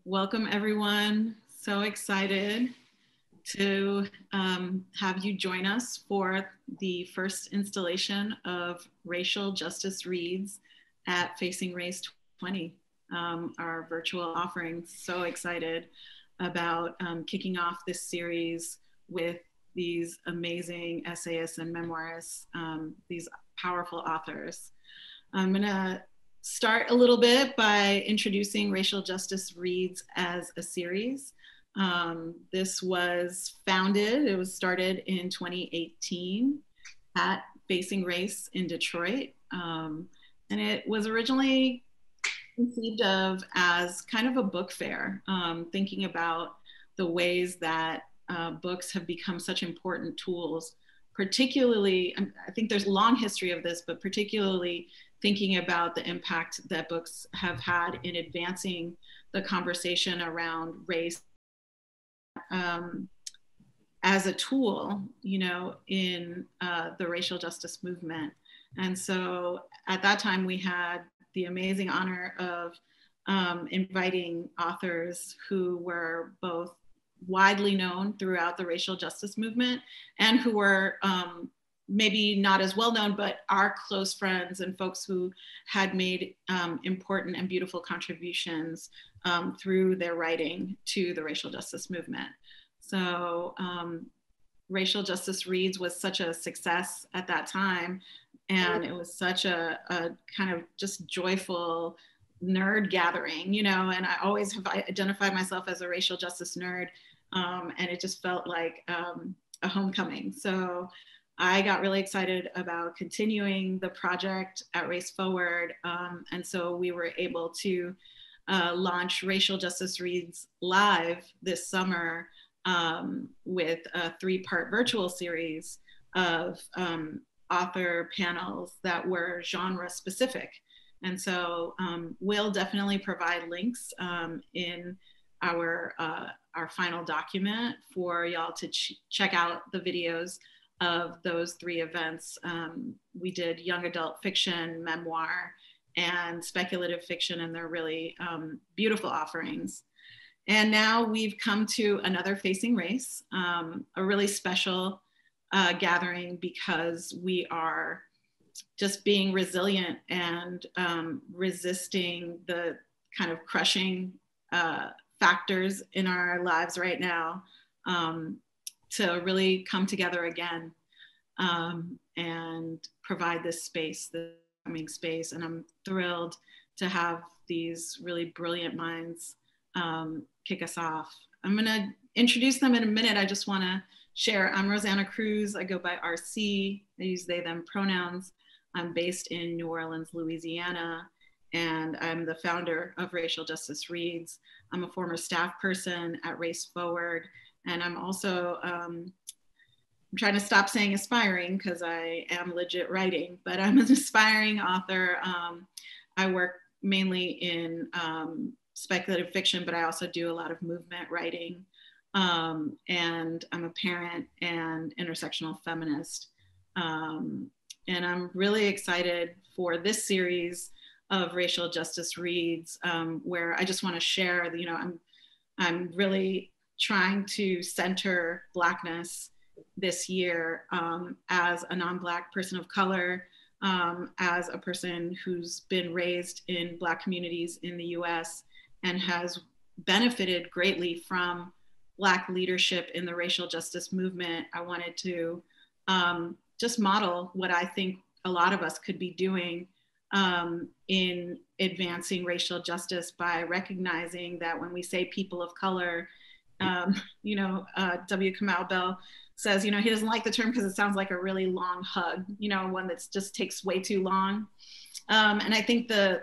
Welcome everyone. So excited to have you join us for the first installation of Racial Justice Reads at Facing Race 20, our virtual offering. So excited about kicking off this series with these amazing essayists and memoirists, these powerful authors. I'm gonna start a little bit by introducing Racial Justice Reads as a series. This was founded, it was started in 2018 at Facing Race in Detroit. And it was originally conceived of as kind of a book fair, thinking about the ways that books have become such important tools, particularly, I think there's a long history of this, but particularly thinking about the impact that books have had in advancing the conversation around race as a tool, you know, in the racial justice movement. And so at that time, we had the amazing honor of inviting authors who were both widely known throughout the racial justice movement and who were maybe not as well known, but are close friends and folks who had made important and beautiful contributions through their writing to the racial justice movement. So Racial Justice Reads was such a success at that time. And it was such a kind of just joyful nerd gathering, you know, and I always have identified myself as a racial justice nerd. And it just felt like a homecoming. So I got really excited about continuing the project at Race Forward. And so we were able to launch Racial Justice Reads live this summer with a 3-part virtual series of author panels that were genre specific. And so we'll definitely provide links in our final document for y'all to check out the videos of those 3 events. We did young adult fiction, memoir, and speculative fiction, and they're really beautiful offerings. And now we've come to another Facing Race, a really special gathering because we are just being resilient and resisting the kind of crushing factors in our lives right now to really come together again and provide this space, this coming space. And I'm thrilled to have these really brilliant minds kick us off. I'm gonna introduce them in a minute. I just wanna share, I'm Rosanna Cruz. I go by RC. I use they, them pronouns. I'm based in New Orleans, Louisiana, and I'm the founder of Racial Justice Reads. I'm a former staff person at Race Forward, and I'm also, I'm trying to stop saying aspiring because I am legit writing, but I'm an aspiring author. I work mainly in speculative fiction, but I also do a lot of movement writing. And I'm a parent and intersectional feminist. And I'm really excited for this series of Racial Justice Reads, where I just want to share, you know, I'm really trying to center Blackness this year as a non-Black person of color, as a person who's been raised in Black communities in the US and has benefited greatly from Black leadership in the racial justice movement. I wanted to just model what I think a lot of us could be doing in advancing racial justice by recognizing that when we say people of color, you know, W. Kamau Bell says, you know, he doesn't like the term because it sounds like a really long hug, you know, one that just takes way too long. And I think the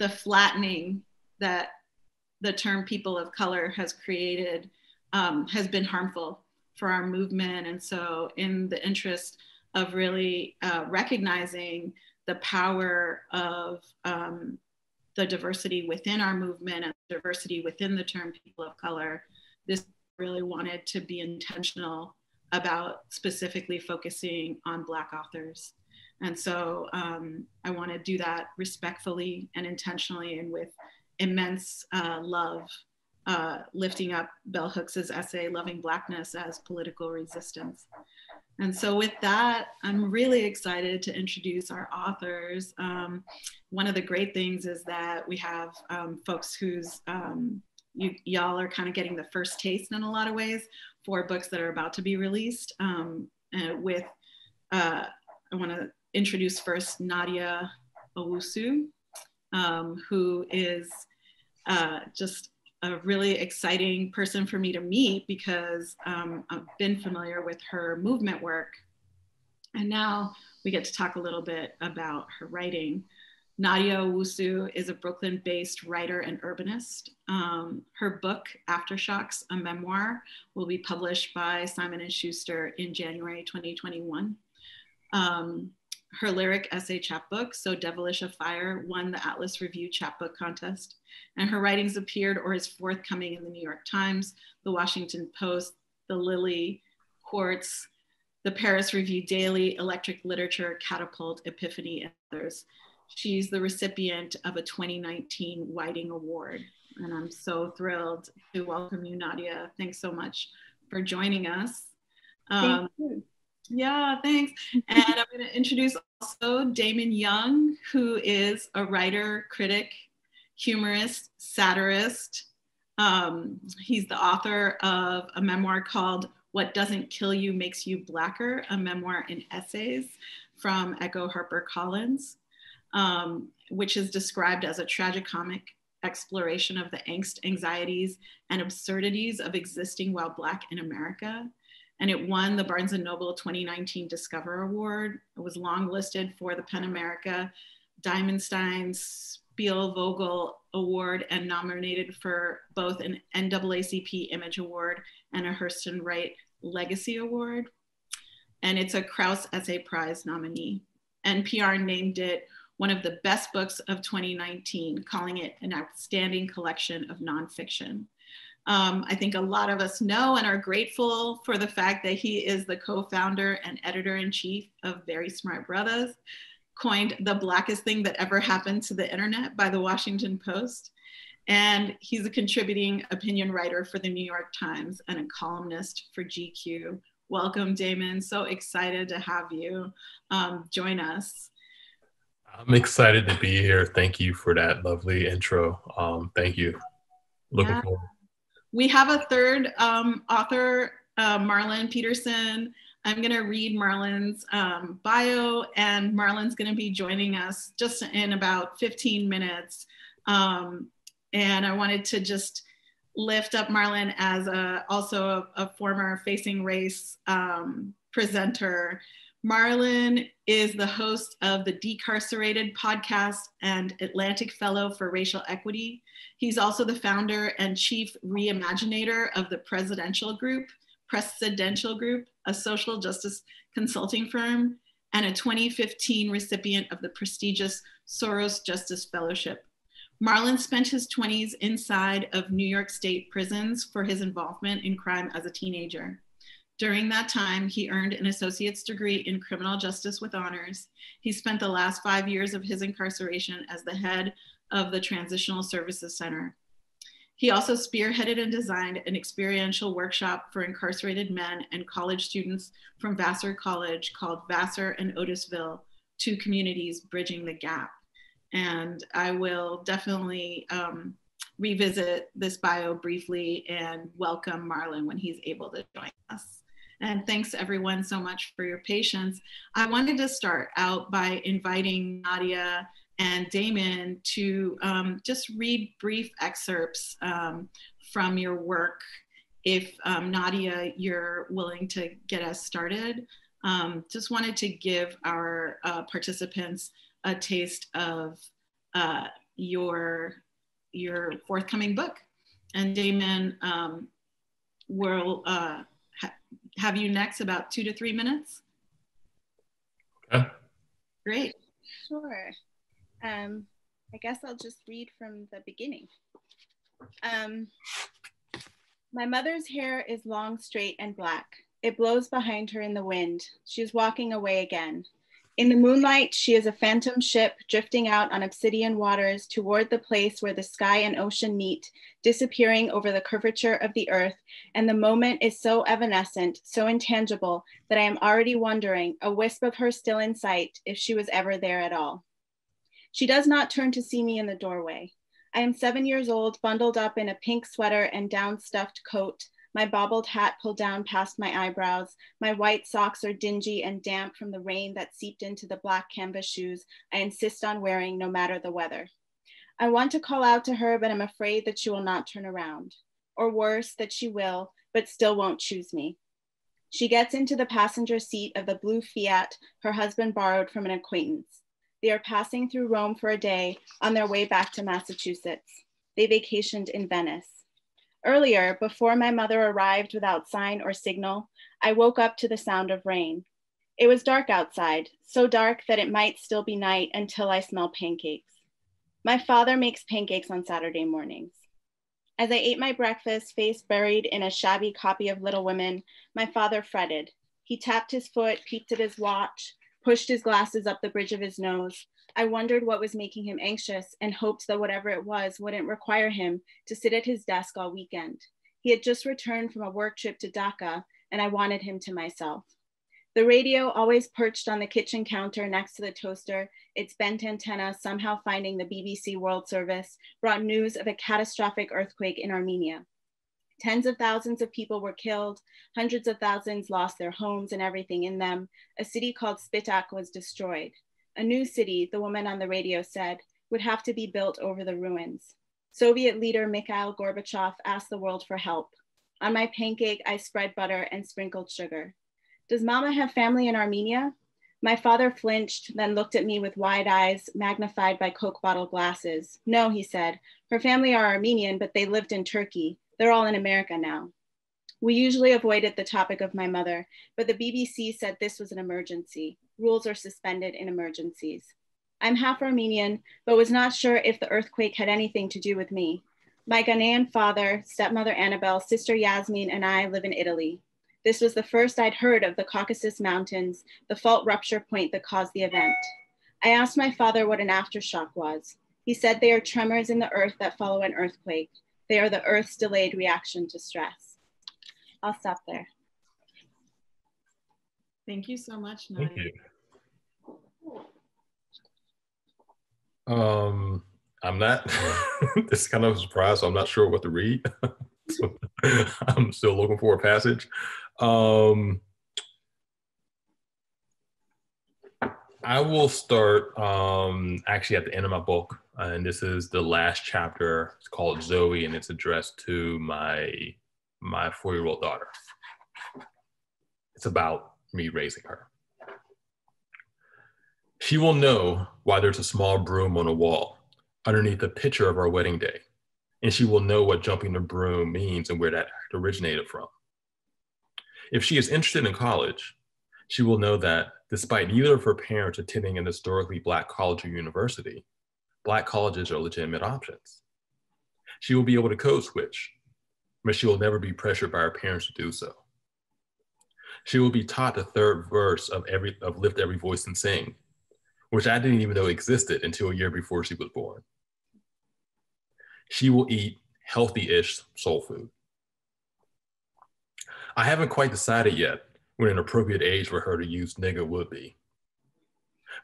flattening that the term people of color has created has been harmful for our movement. And so in the interest of really recognizing the power of the diversity within our movement and diversity within the term people of color, this really wanted to be intentional about specifically focusing on Black authors. And so I want to do that respectfully and intentionally and with immense love lifting up Bell Hooks's essay, Loving Blackness as Political Resistance. And so with that, I'm really excited to introduce our authors. One of the great things is that we have folks whose, y'all are kind of getting the first taste in a lot of ways for books that are about to be released. I want to introduce first Nadia Owusu, who is just a really exciting person for me to meet because I've been familiar with her movement work. And now we get to talk a little bit about her writing. Nadia Owusu is a Brooklyn-based writer and urbanist. Her book, Aftershocks, a memoir, will be published by Simon & Schuster in January 2021. Her lyric essay chapbook, So Devilish a Fire, won the Atlas Review chapbook contest, and her writings appeared or is forthcoming in the New York Times, the Washington Post, the Lilly, Quartz, the Paris Review Daily, Electric Literature, Catapult, Epiphany, and others. She's the recipient of a 2019 Whiting Award, and I'm so thrilled to welcome you, Nadia. Thanks so much for joining us. Thank you. Yeah, thanks. And I'm going to introduce also Damon Young, who is a writer, critic, humorist, satirist. He's the author of a memoir called What Doesn't Kill You Makes You Blacker, a memoir in essays from Echo HarperCollins, which is described as a tragicomic exploration of the angst, anxieties, and absurdities of existing while Black in America. And it won the Barnes & Noble 2019 Discover Award. It was longlisted for the PEN America Diamondstein Spielvogel Award and nominated for both an NAACP Image Award and a Hurston Wright Legacy Award. And it's a Krauss Essay Prize nominee. NPR named it one of the best books of 2019, calling it an outstanding collection of nonfiction. I think a lot of us know and are grateful for the fact that he is the co-founder and editor-in-chief of Very Smart Brothers, coined the blackest thing that ever happened to the internet by the Washington Post. And he's a contributing opinion writer for the New York Times and a columnist for GQ. Welcome, Damon. So excited to have you join us. I'm excited to be here. Thank you for that lovely intro. Thank you. Looking forward. We have a third author, Marlin Peterson. I'm going to read Marlin's bio, and Marlin's going to be joining us just in about 15 minutes. And I wanted to just lift up Marlin as also a former Facing Race presenter. Marlin is the host of the Decarcerated podcast and Atlantic Fellow for Racial Equity. He's also the founder and chief reimaginator of the Presidential Group, a social justice consulting firm, and a 2015 recipient of the prestigious Soros Justice Fellowship. Marlon spent his 20s inside of New York State prisons for his involvement in crime as a teenager. During that time, he earned an associate's degree in criminal justice with honors. He spent the last 5 years of his incarceration as the head of the Transitional Services Center. He also spearheaded and designed an experiential workshop for incarcerated men and college students from Vassar College called Vassar and Otisville, two communities bridging the gap. And I will definitely revisit this bio briefly and welcome Marlon when he's able to join us. And thanks everyone so much for your patience. I wanted to start out by inviting Nadia and Damon to just read brief excerpts from your work. If Nadia, you're willing to get us started. Just wanted to give our participants a taste of your forthcoming book. And Damon, we'll have you next about 2 to 3 minutes. Okay. Great. Sure. I guess I'll just read from the beginning. My mother's hair is long, straight, and black. It blows behind her in the wind. She's walking away again. In the moonlight, she is a phantom ship drifting out on obsidian waters toward the place where the sky and ocean meet, disappearing over the curvature of the earth, and the moment is so evanescent, so intangible, that I am already wondering, a wisp of her still in sight, if she was ever there at all. She does not turn to see me in the doorway. I am 7 years old, bundled up in a pink sweater and down-stuffed coat, my bobbled hat pulled down past my eyebrows. My white socks are dingy and damp from the rain that seeped into the black canvas shoes I insist on wearing no matter the weather. I want to call out to her, but I'm afraid that she will not turn around. Or worse, that she will, but still won't choose me. She gets into the passenger seat of the blue Fiat her husband borrowed from an acquaintance. They are passing through Rome for a day on their way back to Massachusetts. They vacationed in Venice. Earlier, before my mother arrived without sign or signal, I woke up to the sound of rain. It was dark outside, so dark that it might still be night until I smell pancakes. My father makes pancakes on Saturday mornings. As I ate my breakfast, face buried in a shabby copy of Little Women, my father fretted. He tapped his foot, peeked at his watch, pushed his glasses up the bridge of his nose. I wondered what was making him anxious and hoped that whatever it was wouldn't require him to sit at his desk all weekend. He had just returned from a work trip to Dhaka, and I wanted him to myself. The radio, always perched on the kitchen counter next to the toaster, its bent antenna somehow finding the BBC World Service, brought news of a catastrophic earthquake in Armenia. Tens of thousands of people were killed, hundreds of thousands lost their homes and everything in them. A city called Spitak was destroyed. A new city, the woman on the radio said, would have to be built over the ruins. Soviet leader Mikhail Gorbachev asked the world for help. On my pancake, I spread butter and sprinkled sugar. Does Mama have family in Armenia? My father flinched, then looked at me with wide eyes, magnified by Coke bottle glasses. No, he said, her family are Armenian, but they lived in Turkey. They're all in America now. We usually avoided the topic of my mother, but the BBC said this was an emergency. Rules are suspended in emergencies. I'm half Armenian, but was not sure if the earthquake had anything to do with me. My Ghanaian father, stepmother Annabelle, sister Yasmin, and I live in Italy. This was the first I'd heard of the Caucasus Mountains, the fault rupture point that caused the event. I asked my father what an aftershock was. He said they are tremors in the earth that follow an earthquake. They are the earth's delayed reaction to stress. I'll stop there. Thank you so much, Nadia. Thank you. I'm not, this is kind of a surprise, so I'm not sure what to read. So I'm still looking for a passage. I will start actually at the end of my book, and this is the last chapter. It's called Zoe, and it's addressed to my 4-year-old daughter. It's about me raising her. She will know why there's a small broom on a wall underneath the picture of our wedding day, and she will know what jumping the broom means and where that act originated from. If she is interested in college, she will know that despite neither of her parents attending an historically Black college or university, Black colleges are legitimate options. She will be able to code switch, but she will never be pressured by her parents to do so. She will be taught the third verse of Lift Every Voice and Sing, which I didn't even know existed until a year before she was born. She will eat healthy-ish soul food. I haven't quite decided yet when an appropriate age for her to use nigga would be,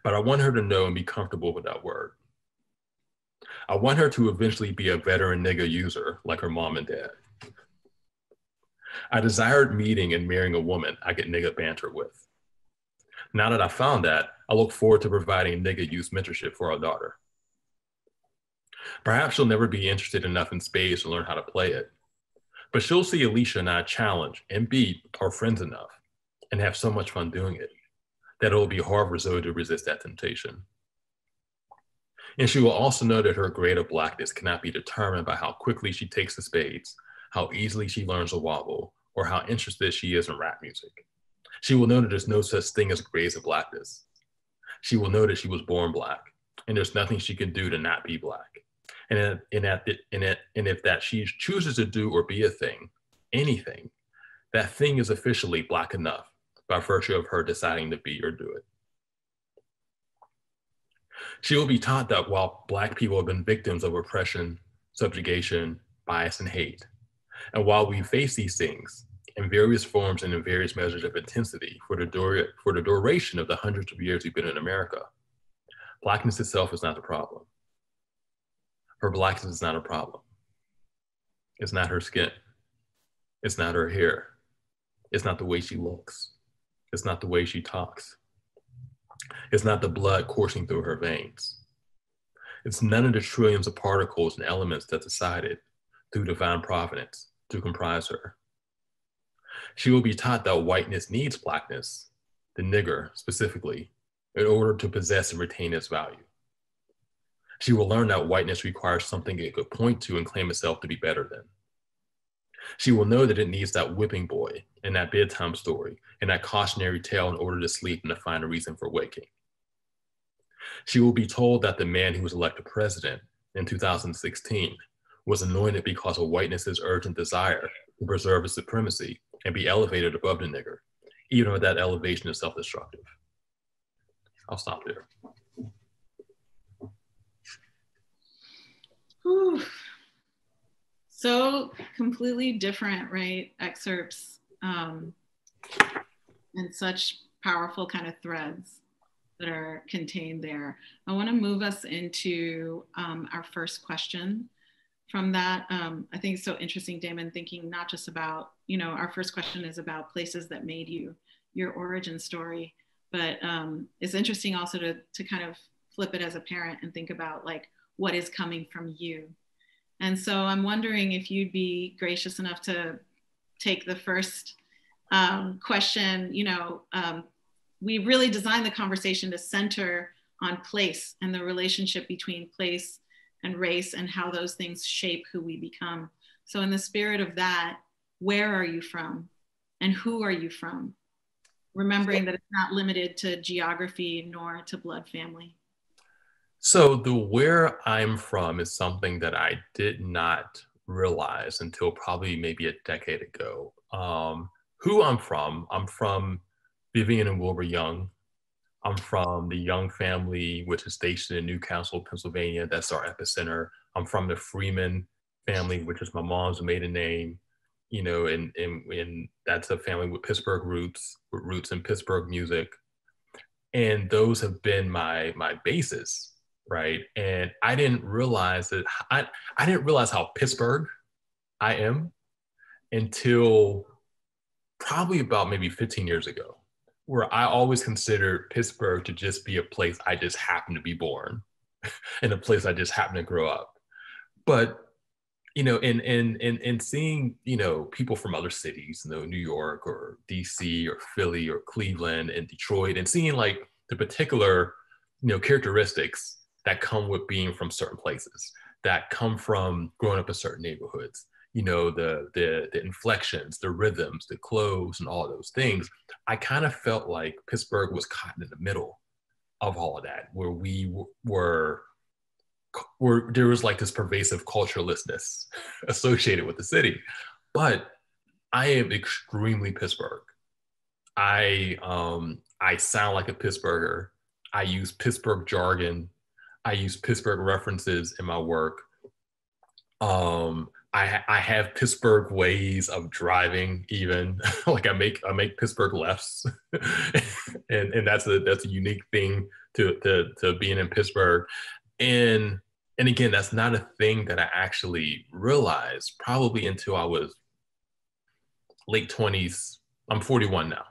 but I want her to know and be comfortable with that word. I want her to eventually be a veteran nigga user like her mom and dad. I desired meeting and marrying a woman I could nigga banter with. Now that I found that, I look forward to providing nigga use mentorship for our daughter. Perhaps she'll never be interested enough in spades to learn how to play it, but she'll see Alicia and I challenge and beat our friends enough and have so much fun doing it that it'll be hard for Zoe to resist that temptation. And she will also know that her grade of Blackness cannot be determined by how quickly she takes the spades, how easily she learns to wobble, or how interested she is in rap music. She will know that there's no such thing as grades of Blackness. She will know that she was born Black, and there's nothing she can do to not be Black. And if that she chooses to do or be a thing, anything, that thing is officially Black enough by virtue of her deciding to be or do it. She will be taught that while Black people have been victims of oppression, subjugation, bias, and hate, and while we face these things in various forms and in various measures of intensity for the duration of the hundreds of years we've been in America, Blackness itself is not the problem. Her Blackness is not a problem. It's not her skin. It's not her hair. It's not the way she looks. It's not the way she talks. It's not the blood coursing through her veins. It's none of the trillions of particles and elements that decided through divine providence to comprise her. She will be taught that whiteness needs Blackness, the nigger specifically, in order to possess and retain its value. She will learn that whiteness requires something it could point to and claim itself to be better than. She will know that it needs that whipping boy and that bedtime story and that cautionary tale in order to sleep and to find a reason for waking. She will be told that the man who was elected president in 2016 was anointed because of whiteness's urgent desire to preserve its supremacy and be elevated above the nigger, even if that elevation is self-destructive. I'll stop there. Whew. So completely different, right? Excerpts and such powerful kind of threads that are contained there. I want to move us into our first question from that. I think it's so interesting, Damon, thinking not just about, our first question is about places that made you, your origin story, but it's interesting also to kind of flip it as a parent and think about like, what is coming from you. And so I'm wondering if you'd be gracious enough to take the first question. We really designed the conversation to center on place and the relationship between place and race and how those things shape who we become. So in the spirit of that, where are you from and who are you from? Remembering that it's not limited to geography nor to blood family. So the where I'm from is something that I did not realize until probably maybe a decade ago. Who I'm from Vivian and Wilbur Young. I'm from the Young family, which is stationed in Newcastle, Pennsylvania. That's our epicenter. I'm from the Freeman family, which is my mom's maiden name, and that's a family with Pittsburgh roots, with roots in Pittsburgh music. And those have been my bases. Right. And I didn't realize that I didn't realize how Pittsburgh I am until probably about maybe 15 years ago, where I always considered Pittsburgh to just be a place I just happened to be born and a place I just happened to grow up. But, in seeing, people from other cities, New York or DC or Philly or Cleveland and Detroit, and seeing like the particular, characteristics that come with being from certain places, that come from growing up in certain neighborhoods, the inflections, the rhythms, the clothes, and all of those things. I kind of felt like Pittsburgh was caught in the middle of all of that, where we were there was like this pervasive culturalistness associated with the city. But I am extremely Pittsburgh. I sound like a Pittsburgher. I use Pittsburgh jargon. I use Pittsburgh references in my work. I have Pittsburgh ways of driving, even like I make Pittsburgh lefts, and that's a unique thing to being in Pittsburgh. And again, that's not a thing that I actually realized probably until I was late 20s. I'm 41 now.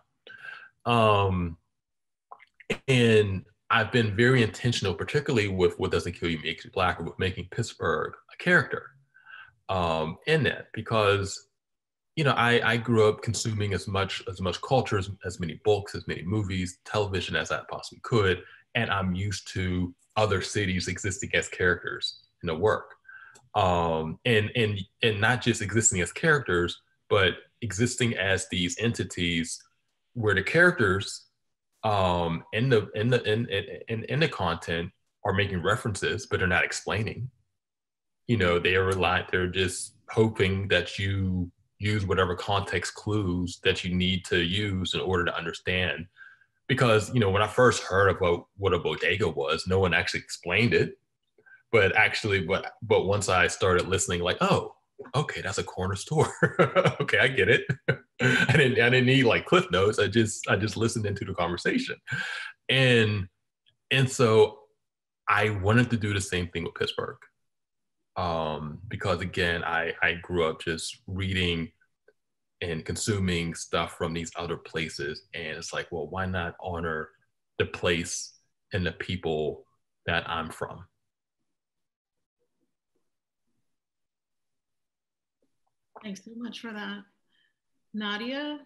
And I've been very intentional, particularly with What Doesn't Kill You Makes You Blacker, with making Pittsburgh a character in that, because I grew up consuming as much culture, as many books, as many movies, television as I possibly could, and I'm used to other cities existing as characters in the work, and not just existing as characters, but existing as these entities where the characters in the content are making references, but they're not explaining. They're just hoping that you use whatever context clues that you need to use in order to understand because, you know, when I first heard about what a bodega was, no one actually explained it. But actually, but once I started listening, like, oh, okay, that's a corner store. Okay, I get it. I didn't need like cliff notes. I just listened into the conversation. And so I wanted to do the same thing with Pittsburgh. Because again, I grew up just reading and consuming stuff from these other places. And it's like, well, why not honor the place and the people that I'm from? Thanks so much for that. Nadia?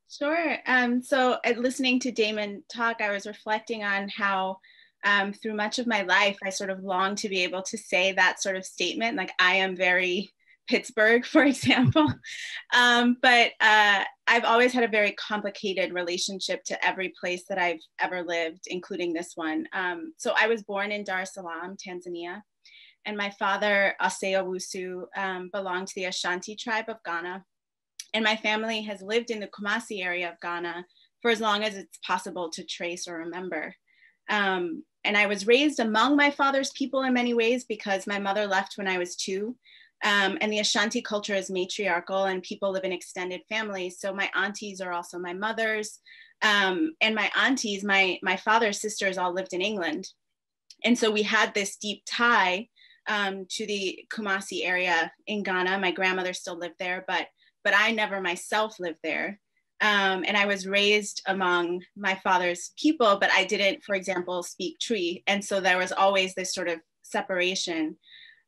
Sure. So listening to Damon talk, I was reflecting on how through much of my life, I sort of longed to be able to say that sort of statement, like I am very Pittsburgh, for example. But I've always had a very complicated relationship to every place that I've ever lived, including this one. So I was born in Dar es Salaam, Tanzania. And my father, Nadia Owusu, belonged to the Ashanti tribe of Ghana. And my family has lived in the Kumasi area of Ghana for as long as it's possible to trace or remember. And I was raised among my father's people in many ways because my mother left when I was 2. And the Ashanti culture is matriarchal and people live in extended families. So my aunties are also my mothers. And my aunties, my father's sisters all lived in England. And so we had this deep tie to the Kumasi area in Ghana. My grandmother still lived there, but I never myself lived there. And I was raised among my father's people, but I didn't, for example, speak Twi. And so there was always this sort of separation.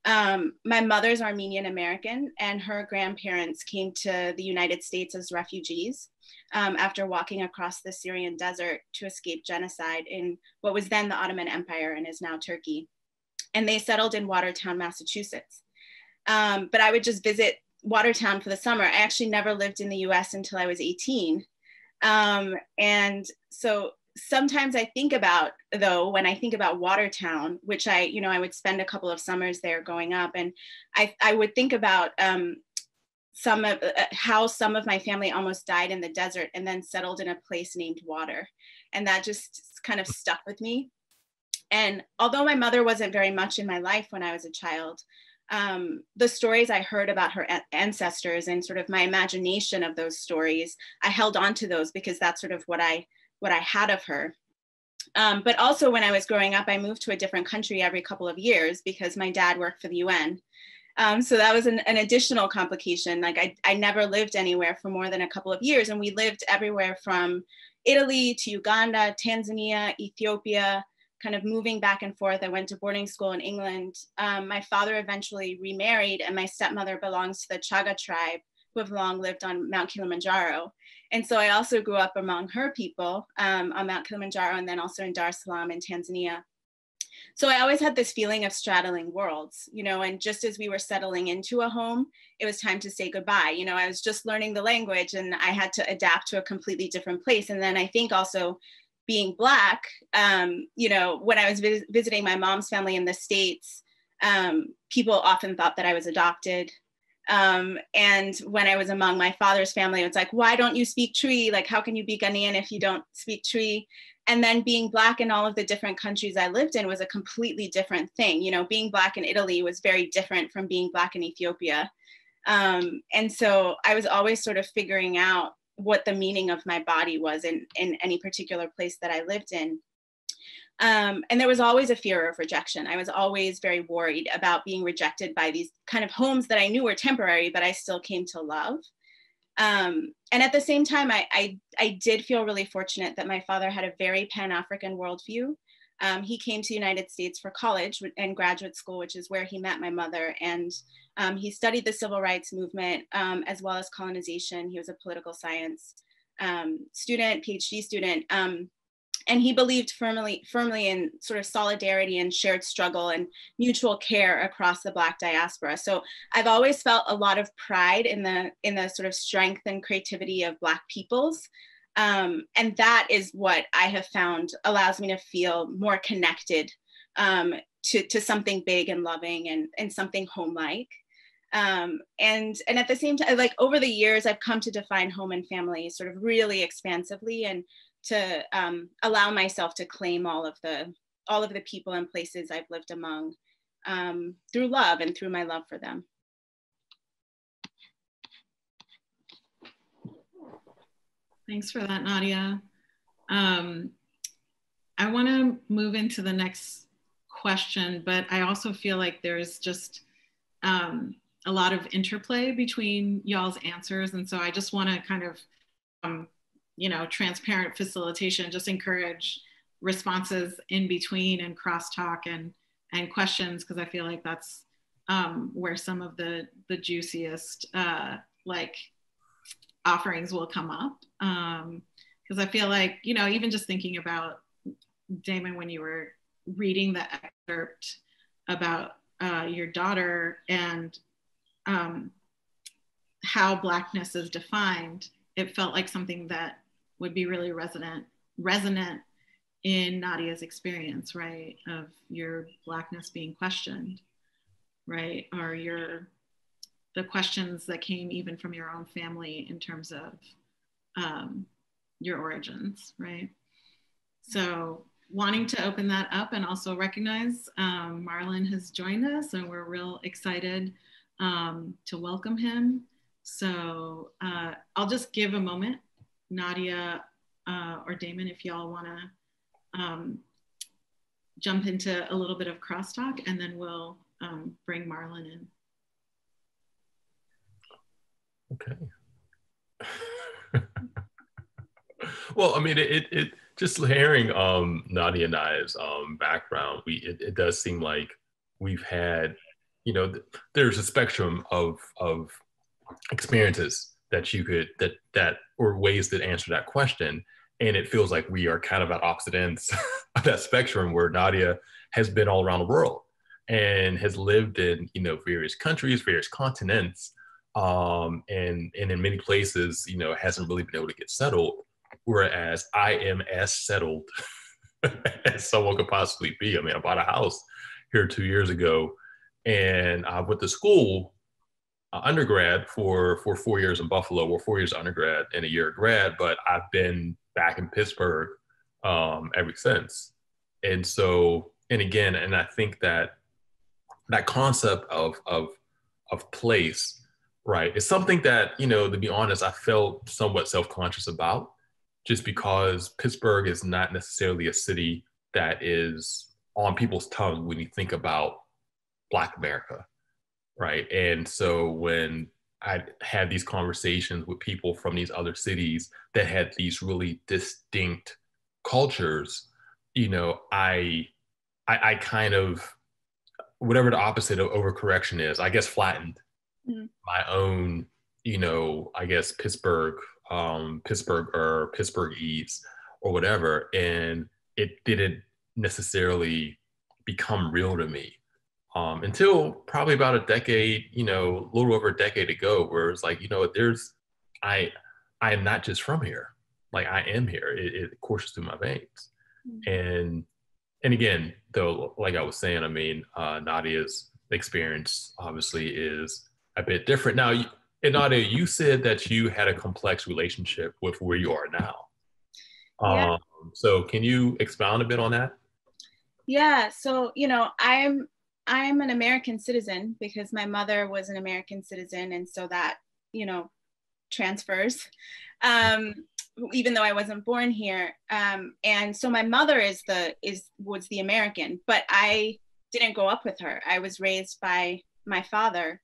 My mother's Armenian American, and her grandparents came to the United States as refugees after walking across the Syrian desert to escape genocide in what was then the Ottoman Empire and is now Turkey. And they settled in Watertown, Massachusetts. But I would just visit Watertown for the summer. I actually never lived in the US until I was 18. And so sometimes I think about, though, when I think about Watertown, which I would spend a couple of summers there growing up, and I would think about how some of my family almost died in the desert and then settled in a place named Water. And that just kind of stuck with me. And although my mother wasn't very much in my life when I was a child, the stories I heard about her ancestors and sort of my imagination of those stories, I held on to those because that's sort of what I had of her. But also when I was growing up, I moved to a different country every couple of years because my dad worked for the UN. So that was an additional complication. Like I never lived anywhere for more than a couple of years. And we lived everywhere from Italy to Uganda, Tanzania, Ethiopia, kind of moving back and forth. I went to boarding school in England. My father eventually remarried, and my stepmother belongs to the Chaga tribe, who have long lived on Mount Kilimanjaro. And so I also grew up among her people on Mount Kilimanjaro, and then also in Dar es Salaam in Tanzania. So I always had this feeling of straddling worlds, and just as we were settling into a home, it was time to say goodbye. I was just learning the language and I had to adapt to a completely different place. And then I think also being Black, when I was visiting my mom's family in the States, people often thought that I was adopted. And when I was among my father's family, it's like, why don't you speak Twi? Like, how can you be Ghanaian if you don't speak Twi? And then being Black in all of the different countries I lived in was a completely different thing. Being Black in Italy was very different from being Black in Ethiopia. And so I was always sort of figuring out what the meaning of my body was in any particular place that I lived in. And there was always a fear of rejection. I was always very worried about being rejected by these kind of homes that I knew were temporary, but I still came to love. And at the same time, I did feel really fortunate that my father had a very Pan-African worldview. He came to the United States for college and graduate school, which is where he met my mother. And he studied the civil rights movement as well as colonization. He was a political science student, PhD student. And he believed firmly in sort of solidarity and shared struggle and mutual care across the Black diaspora. So I've always felt a lot of pride in the sort of strength and creativity of Black peoples. And that is what I have found allows me to feel more connected to something big and loving and something home-like. And at the same time, like over the years, I've come to define home and family sort of really expansively. And allow myself to claim all of the people and places I've lived among, through love and through my love for them. Thanks for that, Nadia. I want to move into the next question, but I also feel like there's just a lot of interplay between y'all's answers. And so I just want to kind of, transparent facilitation, just encourage responses in between and crosstalk and questions, because I feel like that's where some of the juiciest offerings will come up. Because I feel like, even just thinking about, Damon, when you were reading the excerpt about your daughter and how Blackness is defined, it felt like something that would be really resonant in Nadia's experience, right? Of your Blackness being questioned, right? Or the questions that came even from your own family in terms of your origins, right? So wanting to open that up and also recognize Marlon has joined us, and we're real excited to welcome him. So I'll just give a moment, Nadia or Damon, if y'all want to jump into a little bit of crosstalk, and then we'll bring Marlon in. Okay. Well, I mean, it just hearing Nadia and I's background, it does seem like we've had, there's a spectrum of experiences that you could that or ways to answer that question, and it feels like we are kind of at opposite ends of that spectrum, where Nadia has been all around the world and has lived in various countries, various continents, and in many places hasn't really been able to get settled. Whereas I am as settled as someone could possibly be. I mean, I bought a house here 2 years ago, and I went to school, undergrad for 4 years in Buffalo, or 4 years undergrad and a year grad, but I've been back in Pittsburgh ever since. And so, and again, and I think that concept of place, right, is something that, to be honest, I felt somewhat self-conscious about, just because Pittsburgh is not necessarily a city that is on people's tongue when you think about Black America, right? And so when I had these conversations with people from these other cities that had these really distinct cultures, I kind of, whatever the opposite of overcorrection is, I guess flattened my own, I guess Pittsburghese or whatever, and it didn't necessarily become real to me until probably about a decade, a little over a decade ago, where it's like, I am not just from here, like I am here. It courses through my veins, and again, though, like I was saying, I mean, Nadia's experience obviously is a bit different now. And Nadia, you said that you had a complex relationship with where you are now. Yeah. So can you expound a bit on that? Yeah. So, I'm an American citizen because my mother was an American citizen. And so that, transfers, even though I wasn't born here. And so my mother was the American, but I didn't grow up with her. I was raised by my father,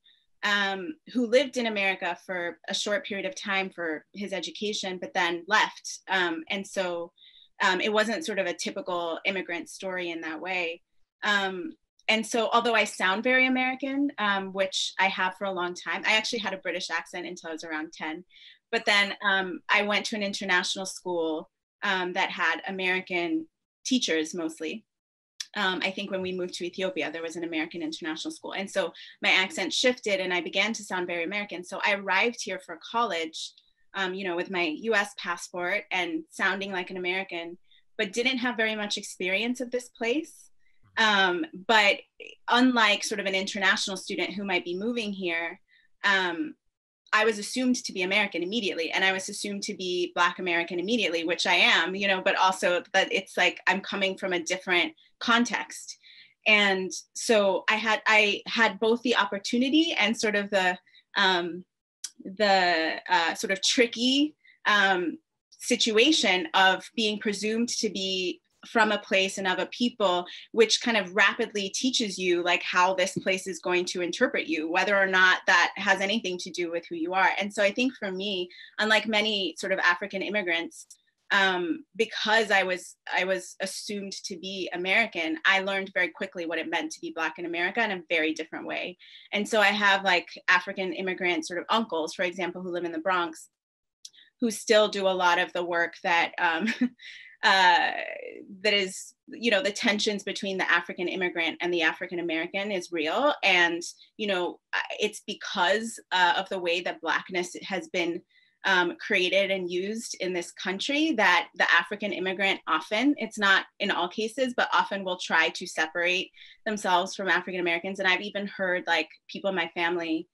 who lived in America for a short period of time for his education, but then left. And so it wasn't sort of a typical immigrant story in that way. And so although I sound very American, which I have for a long time, I actually had a British accent until I was around 10. But then I went to an international school that had American teachers mostly. I think when we moved to Ethiopia, there was an American international school. And so my accent shifted and I began to sound very American. So I arrived here for college, with my US passport and sounding like an American, but didn't have very much experience of this place. But unlike sort of an international student who might be moving here, I was assumed to be American immediately, and I was assumed to be Black American immediately, which I am, you know, but also that it's like I'm coming from a different context. And so I had both the opportunity and sort of the sort of tricky situation of being presumed to be from a place and of a people, which kind of rapidly teaches you like how this place is going to interpret you, whether or not that has anything to do with who you are. And so I think for me, unlike many sort of African immigrants, because I was assumed to be American, I learned very quickly what it meant to be Black in America in a very different way. And so I have like African immigrant sort of uncles, for example, who live in the Bronx, who still do a lot of the work that that is, you know, the tensions between the African immigrant and the African American is real. And, you know, it's because of the way that Blackness has been created and used in this country that the African immigrant often, it's not in all cases, but often will try to separate themselves from African Americans. And I've even heard like people in my family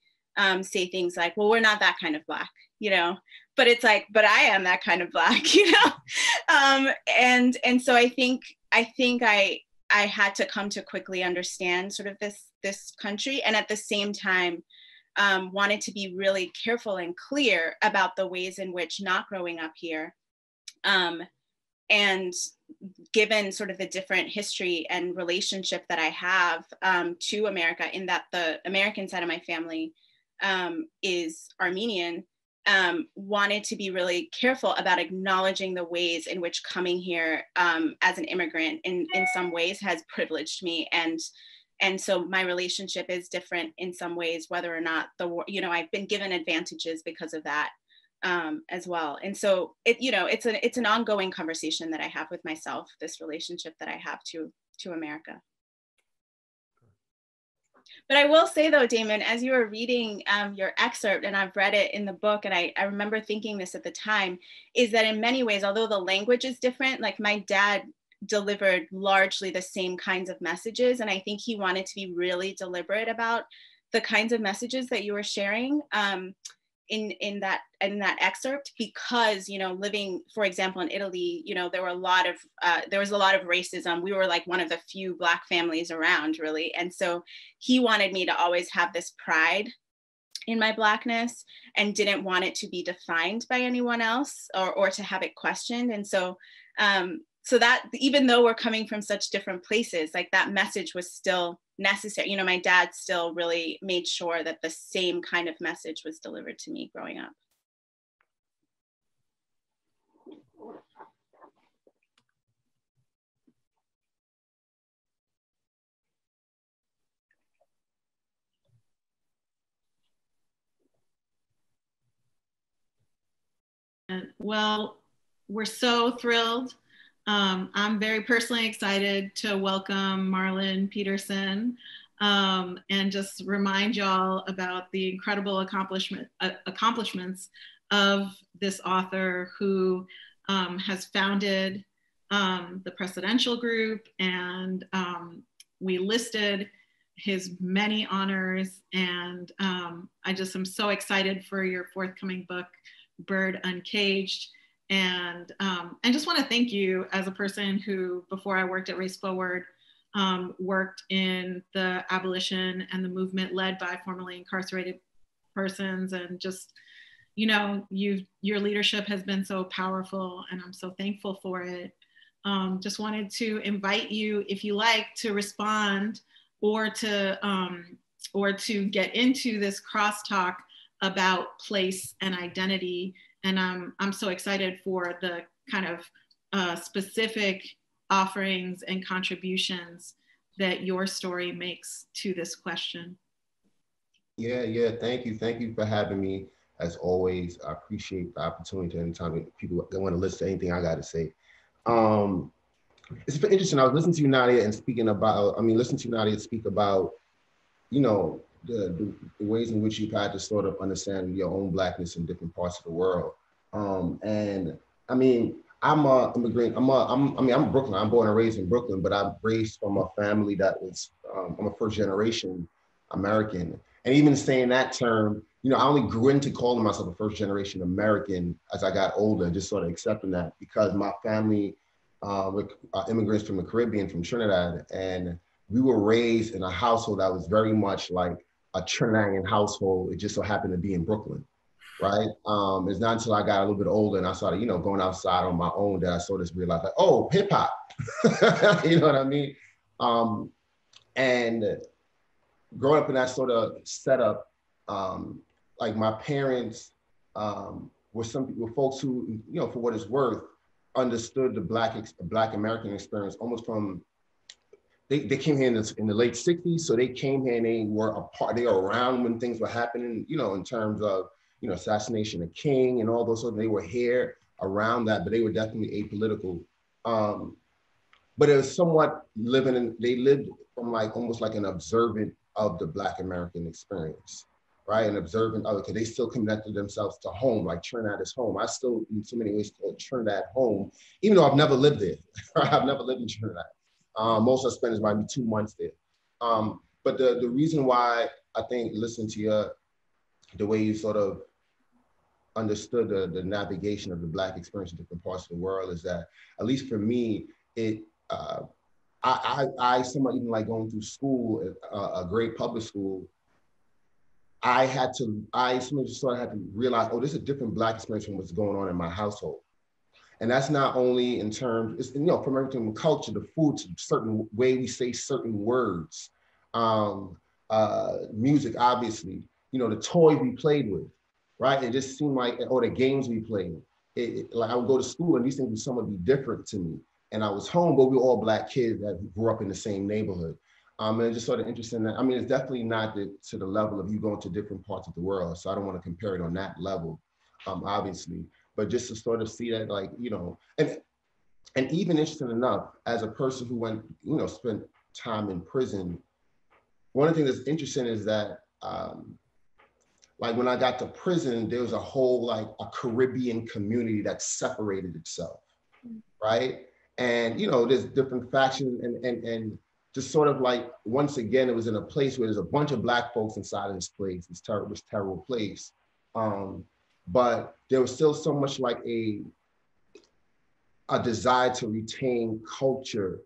say things like, well, we're not that kind of Black, you know, but it's like, but I am that kind of Black, you know? And so I think I had to come to quickly understand sort of this country, and at the same time, wanted to be really careful and clear about the ways in which not growing up here, and given sort of the different history and relationship that I have to America, in that the American side of my family is Armenian, wanted to be really careful about acknowledging the ways in which coming here as an immigrant in some ways has privileged me. And so my relationship is different in some ways, whether or not I've been given advantages because of that as well. And so it's an ongoing conversation that I have with myself, this relationship that I have to America. But I will say though, Damon, as you were reading your excerpt, and I've read it in the book, and I remember thinking this at the time, is that in many ways, although the language is different, like my dad delivered largely the same kinds of messages. And I think he wanted to be really deliberate about the kinds of messages that you were sharing in that excerpt, because, you know, living, for example, in Italy, you know, there was a lot of racism. We were like one of the few Black families around, really. And so he wanted me to always have this pride in my Blackness and didn't want it to be defined by anyone else or to have it questioned. And so so that even though we're coming from such different places, like that message was still necessary. You know, my dad still really made sure that the same kind of message was delivered to me growing up. Well, we're so thrilled. I'm very personally excited to welcome Marlin Peterson and just remind y'all about the incredible accomplishments of this author who has founded the Precedential Group, and we listed his many honors, and I just am so excited for your forthcoming book, Bird Uncaged. And I just want to thank you as a person who, before I worked at Race Forward, worked in the abolition and the movement led by formerly incarcerated persons. And just, you know, your leadership has been so powerful, and I'm so thankful for it. Just wanted to invite you, if you like, to respond or to get into this crosstalk about place and identity. And I'm so excited for the kind of specific offerings and contributions that your story makes to this question. Yeah, thank you for having me. As always, I appreciate the opportunity anytime people want to listen to anything I got to say. It's been interesting. I was listening to you, Nadia, and listening to Nadia speak about, you know, the ways in which you've had to sort of understand your own Blackness in different parts of the world. And I mean, I'm an immigrant. I'm Brooklyn. I'm born and raised in Brooklyn, but I'm raised from a family that was, I'm a first generation American. And even saying that term, I only grew into calling myself a first generation American as I got older, just sort of accepting that, because my family were immigrants from the Caribbean, from Trinidad, and we were raised in a household that was very much like a Trinidadian household. It just so happened to be in Brooklyn, right? It's not until I got a little bit older and I started, going outside on my own that I sort of realized, like, oh, hip hop, you know what I mean? And growing up in that sort of setup, like my parents were folks who, for what it's worth, understood the Black American experience almost from, they came here in the late 60s. So they came here and they were they were around when things were happening, in terms of, assassination of King and all those sorts of, they were here around that, but they were definitely apolitical. But it was somewhat they lived from like, almost like an observant of the Black American experience, right? An observant of it, because they still connected themselves to home, like Trinidad is home. I still, in so many ways, call Trinidad home, even though I've never lived there. I've never lived in Trinidad. Most I spent is maybe 2 months there. But the reason why I think, listen to the way you sort of understood the navigation of the Black experience in different parts of the world is that, at least for me, I somewhat, even like going through school, a great public school, I sort of had to realize, oh, this is a different Black experience from what's going on in my household. And that's not only in terms, from everything from culture, the food, to certain way we say certain words, music, obviously, the toys we played with, right? It just seemed like, or the games we played. Like I would go to school and these things would somewhat be different to me. And I was home, but we were all Black kids that grew up in the same neighborhood. And it's just sort of interesting that, it's definitely not to the level of you going to different parts of the world. So I don't want to compare it on that level, obviously. But just to sort of see that, like, and even interesting enough, as a person who went, spent time in prison, one of the things that's interesting is that, like when I got to prison, there was a whole, like a Caribbean community that separated itself, right? And, there's different factions and just sort of like, once again, it was in a place where there's a bunch of Black folks inside of this place, this terrible place. But there was still so much like a desire to retain culture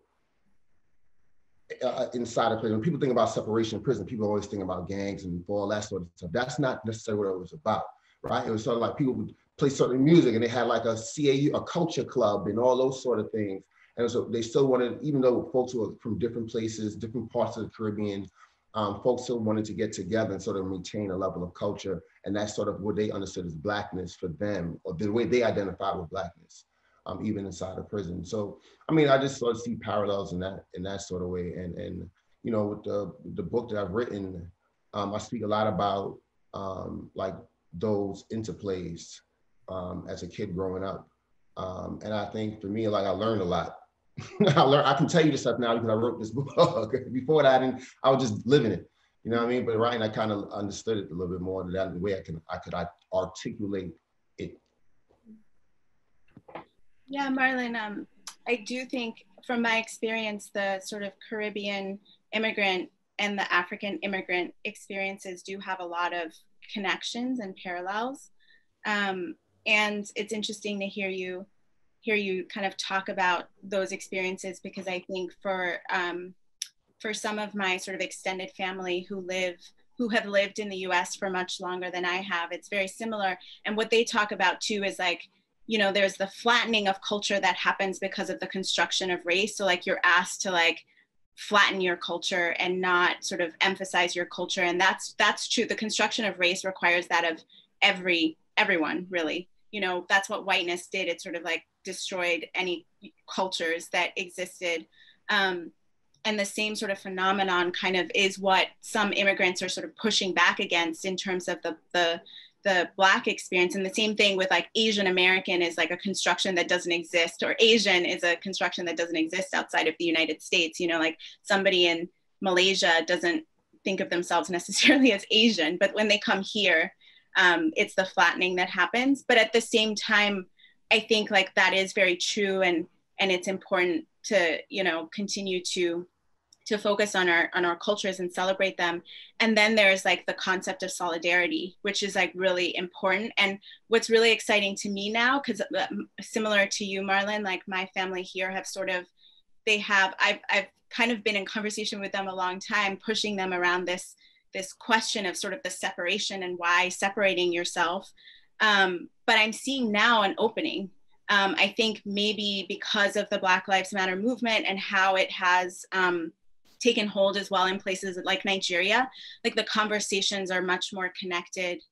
inside of prison. When people think about separation in prison, people always think about gangs and all that sort of stuff. That's not necessarily what it was about, right? It was sort of like people would play certain music and they had like a CAU, a culture club and all those sort of things. And so they still wanted, even though folks were from different places, different parts of the Caribbean, folks still wanted to get together and sort of maintain a level of culture. And that's sort of what they understood as Blackness for them, or the way they identified with Blackness, even inside of prison. So, I just sort of see parallels in that sort of way. And with the book that I've written, I speak a lot about like those interplays as a kid growing up. And I think for me, like I learned a lot. I can tell you this stuff now because I wrote this book. Before that, I was just living it. You know what I mean? But right, I kind of understood it a little bit more than that, the way I could articulate it. Yeah, Marlon, I do think from my experience, the sort of Caribbean immigrant and the African immigrant experiences do have a lot of connections and parallels. And it's interesting to hear you kind of talk about those experiences, because I think for some of my sort of extended family who have lived in the US for much longer than I have, it's very similar. And what they talk about too is like, there's the flattening of culture that happens because of the construction of race. So like you're asked to like flatten your culture and not sort of emphasize your culture. And that's true. The construction of race requires that of everyone, really. That's what whiteness did. It sort of like destroyed any cultures that existed. And the same sort of phenomenon kind of is what some immigrants are sort of pushing back against in terms of the Black experience. And the same thing with like Asian American is like a construction that doesn't exist, or Asian is a construction that doesn't exist outside of the United States. Like somebody in Malaysia doesn't think of themselves necessarily as Asian, but when they come here, it's the flattening that happens. But at the same time, I think like that is very true, and it's important to continue to to focus on our cultures and celebrate them. And then there's like the concept of solidarity, which is like really important. And what's really exciting to me now, because similar to you, Marlon, like my family here have sort of, I've kind of been in conversation with them a long time, pushing them around this question of sort of the separation and why separating yourself. But I'm seeing now an opening. I think maybe because of the Black Lives Matter movement and how it has taken hold as well in places like Nigeria, like the conversations are much more connected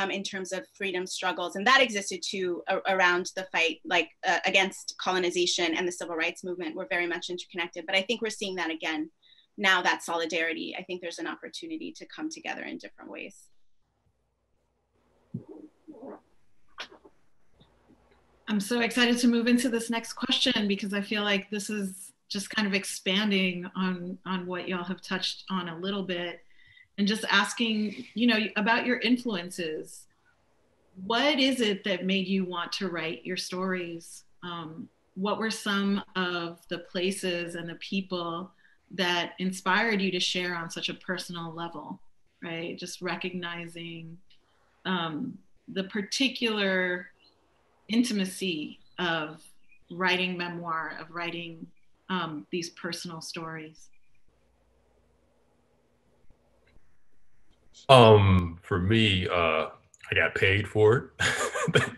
in terms of freedom struggles. And that existed too around the fight, like against colonization and the civil rights movement were very much interconnected. But I think we're seeing that again now, that solidarity. I think there's an opportunity to come together in different ways. I'm so excited to move into this next question because I feel like this is just kind of expanding on what y'all have touched on a little bit, and just asking, you know, about your influences. What is it that made you want to write your stories? What were some of the places and the people that inspired you to share on such a personal level, right? Just recognizing the particular intimacy of writing memoir, of writing these personal stories. For me, I got paid for it.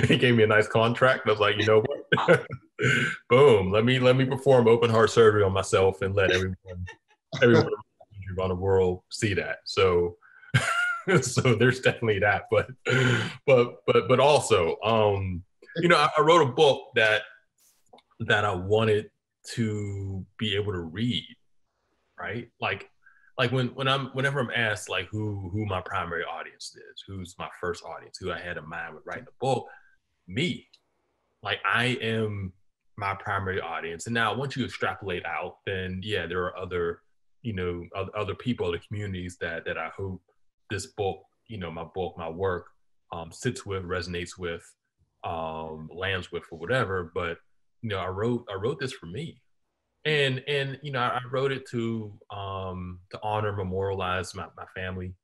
He gave me a nice contract. I was like, you know what? Boom. Let me perform open heart surgery on myself and let everyone around the world see that. So so there's definitely that. But also, you know, I wrote a book that I wanted to be able to read, right? Like whenever I'm asked like who my primary audience is, who's my first audience, who I had in mind with writing the book, me. Like I am my primary audience. And now once you extrapolate out, then yeah, there are other, you know, other people, other communities that I hope this book, you know, my book, my work sits with, resonates with, lands with, or whatever. But you know, I wrote this for me. And you know, I wrote it to honor, memorialize my family.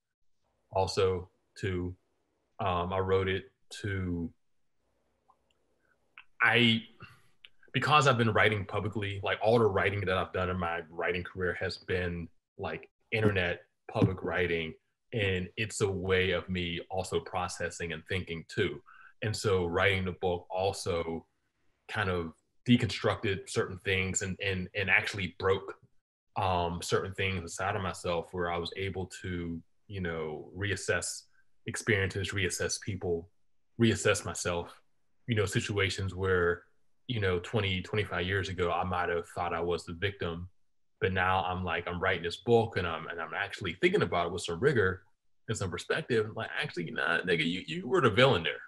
Also, to I wrote it to because I've been writing publicly. Like all the writing that I've done in my writing career has been like internet public writing, and it's a way of me also processing and thinking too. And so writing the book also kind of deconstructed certain things and actually broke certain things inside of myself, where I was able to, you know, reassess experiences, reassess people, reassess myself, you know, situations where, you know, 20-25 years ago I might have thought I was the victim, but now I'm writing this book and I'm actually thinking about it with some rigor and some perspective. Like, actually, nah, nigga, you were the villain there.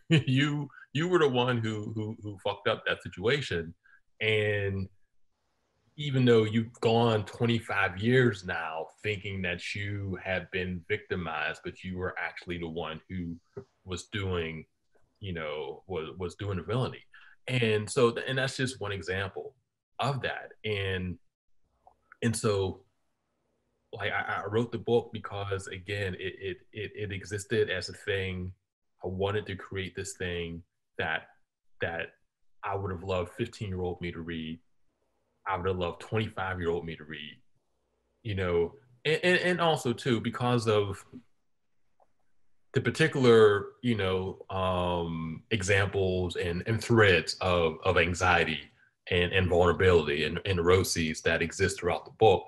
you were the one who fucked up that situation. And even though you've gone 25 years now thinking that you have been victimized, but you were actually the one who was doing, you know, was doing the villainy. And so, and that's just one example of that. And so, like, I wrote the book because, again, it existed as a thing. I wanted to create this thing that I would have loved 15-year-old me to read. I would have loved 25-year-old me to read, you know, and also too, because of the particular, you know, examples and threads of anxiety and vulnerability and neuroses that exist throughout the book.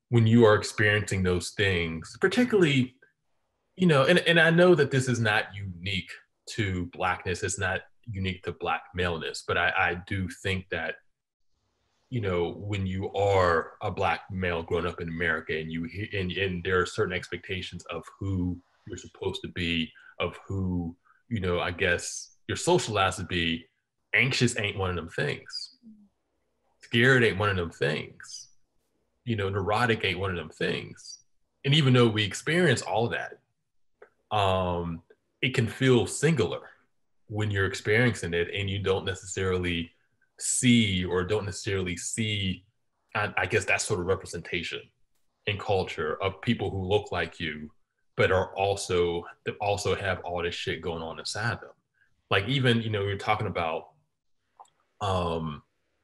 When you are experiencing those things, particularly, you know, and I know that this is not unique to Blackness, it's not unique to Black maleness, but I do think that, you know, when you are a Black male growing up in America and and there are certain expectations of who you're supposed to be, of who, you know, I guess you're socialized to be, anxious ain't one of them things. Scared ain't one of them things. You know, neurotic ain't one of them things. And even though we experience all of that, it can feel singular when you're experiencing it and you don't necessarily see or don't necessarily see, I guess, that sort of representation in culture of people who look like you, but are also have all this shit going on inside them. Like, even, you're talking about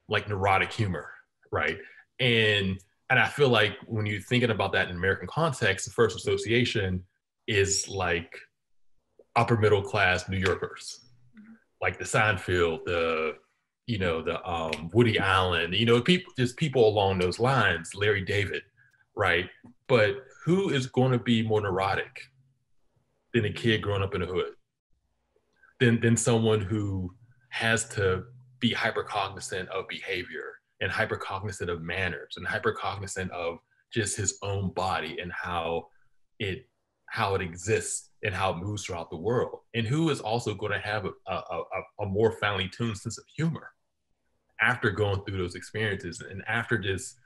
like neurotic humor, right? And I feel like when you're thinking about that in American context, the first association is like upper middle class New Yorkers, like the Seinfeld, the Woody Allen, people along those lines, Larry David, right? But who is going to be more neurotic than a kid growing up in the hood? Than someone who has to be hyper cognizant of behavior and hyper cognizant of manners and hyper cognizant of just his own body and how it exists and how it moves throughout the world, and who is also going to have a more finely tuned sense of humor after going through those experiences and after just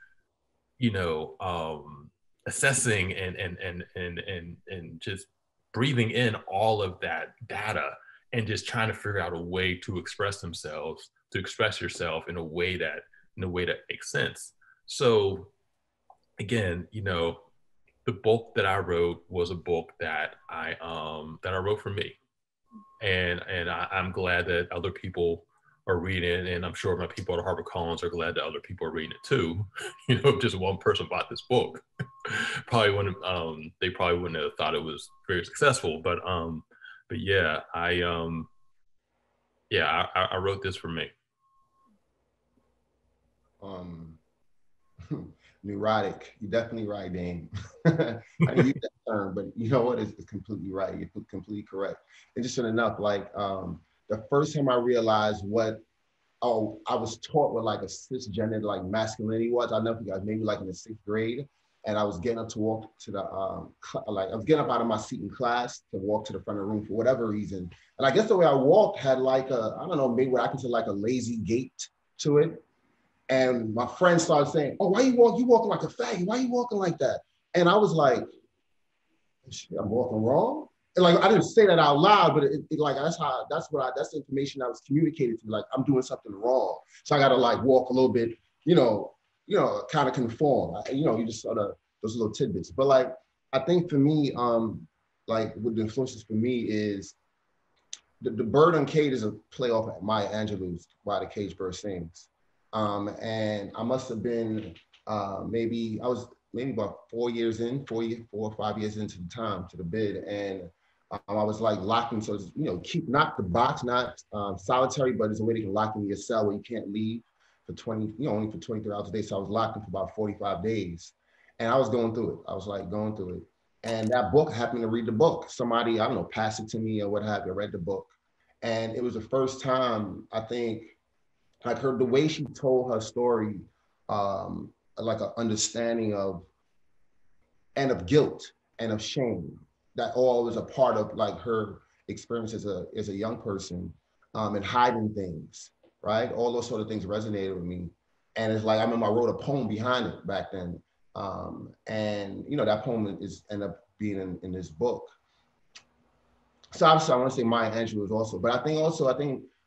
assessing and just breathing in all of that data and just trying to figure out a way to express themselves, to express yourself in a way that makes sense. So again, the book that I wrote was a book that I wrote for me, and I'm glad that other people are reading it, and I'm sure my people at HarperCollins are glad that other people are reading it too. If just one person bought this book, probably wouldn't they probably wouldn't have thought it was very successful. But yeah, I wrote this for me. Neurotic. You're definitely right, Dame. I didn't use that term, but you know what? It's completely right. You're completely correct. Interesting enough, like the first time I realized I was taught what like a cisgender like masculinity was. I never forgot, maybe like in the 6th grade, and I was getting up to walk to the I was getting up out of my seat in class to walk to the front of the room for whatever reason. And I guess the way I walked had like I don't know, maybe what I consider like a lazy gait to it. And my friends started saying, "Oh, why you walking like a faggot? Why you walking like that?" And I was like, "I'm walking wrong." And like I didn't say that out loud, but it like that's the information that was communicated to me. Like I'm doing something wrong, so I got to like walk a little bit, kind of conform. You just sort of those little tidbits. But like I think for me, like what the influences for me is the bird Uncaged is a play off at Maya Angelou's "Why the Caged Bird Sings." And I must have been maybe about 4 or 5 years into the bid, and I was like locking, so keep not the box, not solitary, but it's a way to can lock in your cell where you can't leave for only for 23 hours a day. So I was locked in for about 45 days, and I was going through it. I was like going through it, and that book, I happened to read the book. Somebody, I don't know, passed it to me or what have you. I read the book, and it was the first time I think. Like the way she told her story, like an understanding of guilt and of shame, that all was a part of like her experience as a young person, and hiding things, right? All those sort of things resonated with me. And it's like, I remember I wrote a poem behind it back then. And that poem ended up being in this book. So obviously I want to say Maya Angelou is also, but I think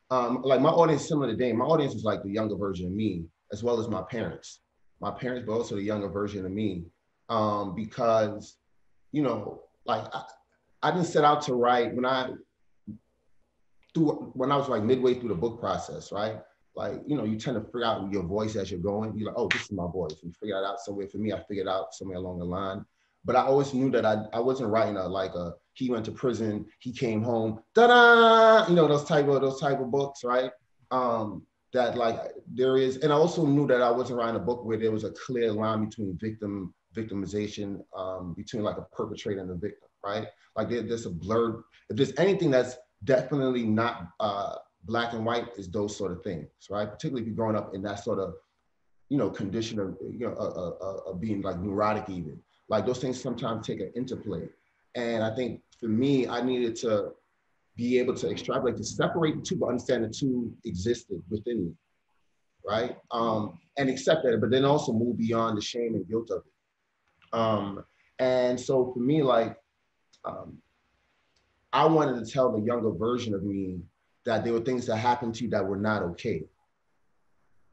like my audience is similar to Dame. My audience is like the younger version of me, as well as my parents, but also the younger version of me, because, like I didn't set out to write when I was like midway through the book process, right? Like, you tend to figure out your voice as you're going. You're like, oh, this is my voice. You figure it out somewhere. For me, I figured out somewhere along the line. But I always knew that I wasn't writing he went to prison, he came home, ta-da! Those type of books, right? That like there is, and I also knew that I wasn't writing a book where there was a clear line between victimization, between like a perpetrator and a victim, right? Like there's a blurred, if there's anything that's definitely not black and white, is those sort of things, right? Particularly if you're growing up in that sort of, condition of being like neurotic even. Like those things sometimes take an interplay. And I think for me, I needed to be able to extrapolate, to separate the two, but understand the two existed within me, right? And accept that, but then also move beyond the shame and guilt of it. And so for me, like, I wanted to tell the younger version of me that there were things that happened to you that were not okay,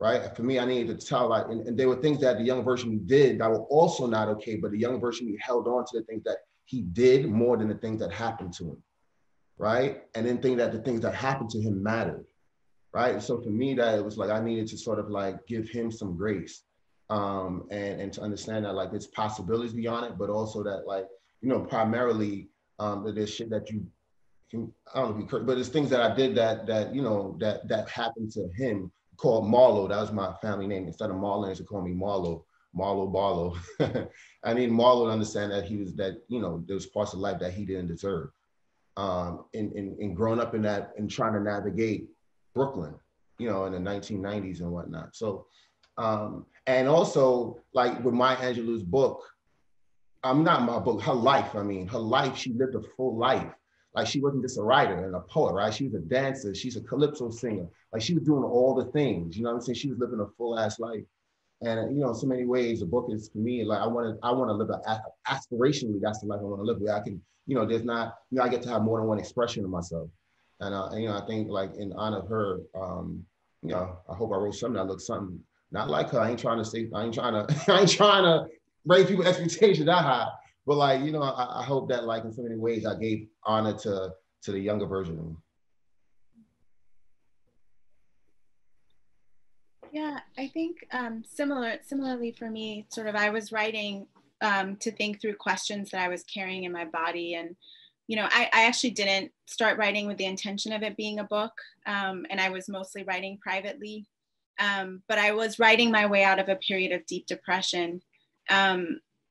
right? For me, I needed to tell, like, and there were things that the young version did that were also not okay, but the young version held on to the things that he did more than the things that happened to him, right? And then think that the things that happened to him mattered, right? So for me, that it was like I needed to sort of like give him some grace, and to understand that like there's possibilities beyond it, but also that like, you know, primarily that there's shit that you can, I don't know if you, but it's things that I did that you know that happened to him, called Marlo. That was my family name. Instead of Marlon, they used to call me Marlo. Marlo Barlow. I need Marlo to understand that you know, there was parts of life that he didn't deserve. In growing up in that and trying to navigate Brooklyn, you know, in the 1990s and whatnot. So, and also like with Maya Angelou's book, not my book, her life. I mean, her life, she lived a full life. Like she wasn't just a writer and a poet, right? She was a dancer, she's a calypso singer. Like she was doing all the things, you know what I'm saying? She was living a full ass life. And you know, in so many ways, the book is for me, like I want to live aspirationally, that's the life I want to live where I can, you know, there's not, you know, I get to have more than one expression of myself. And you know, I think like in honor of her, you know, I hope I wrote something that looks something not like her. I ain't trying to raise people's expectations that high. But like, you know, I hope that like in so many ways I gave honor to the younger version of me. Yeah, I think similarly for me, sort of I was writing to think through questions that I was carrying in my body. And, you know, I actually didn't start writing with the intention of it being a book. And I was mostly writing privately. But I was writing my way out of a period of deep depression.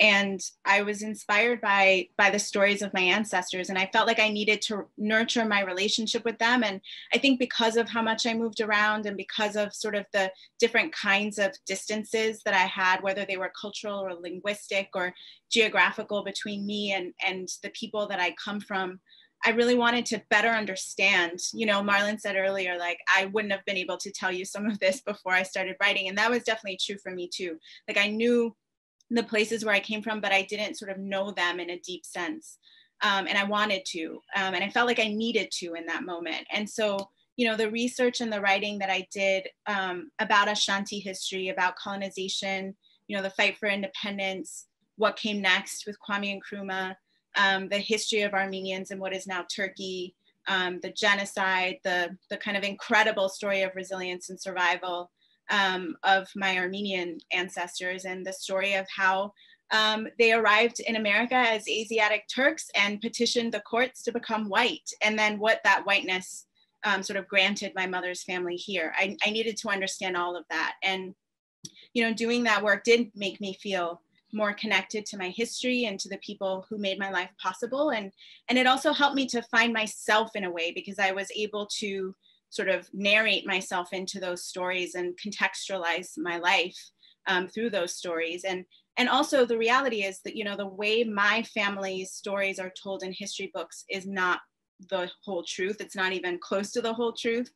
And I was inspired by the stories of my ancestors. And I felt like I needed to nurture my relationship with them. And I think because of how much I moved around and because of sort of the different kinds of distances that I had, whether they were cultural or linguistic or geographical between me and the people that I come from, I really wanted to better understand. You know, Marlon said earlier, like, I wouldn't have been able to tell you some of this before I started writing. And that was definitely true for me too. Like I knew the places where I came from, but I didn't sort of know them in a deep sense. And I wanted to, and I felt like I needed to in that moment. And so, you know, the research and the writing that I did about Ashanti history, about colonization, you know, the fight for independence, what came next with Kwame Nkrumah, the history of Armenians in what is now Turkey, the genocide, the kind of incredible story of resilience and survival of my Armenian ancestors, and the story of how they arrived in America as Asiatic Turks and petitioned the courts to become white, and then what that whiteness sort of granted my mother's family here. I needed to understand all of that. And, you know, doing that work did make me feel more connected to my history and to the people who made my life possible. And it also helped me to find myself in a way, because I was able to sort of narrate myself into those stories and contextualize my life through those stories. And also the reality is that, you know, the way my family's stories are told in history books is not the whole truth. It's not even close to the whole truth.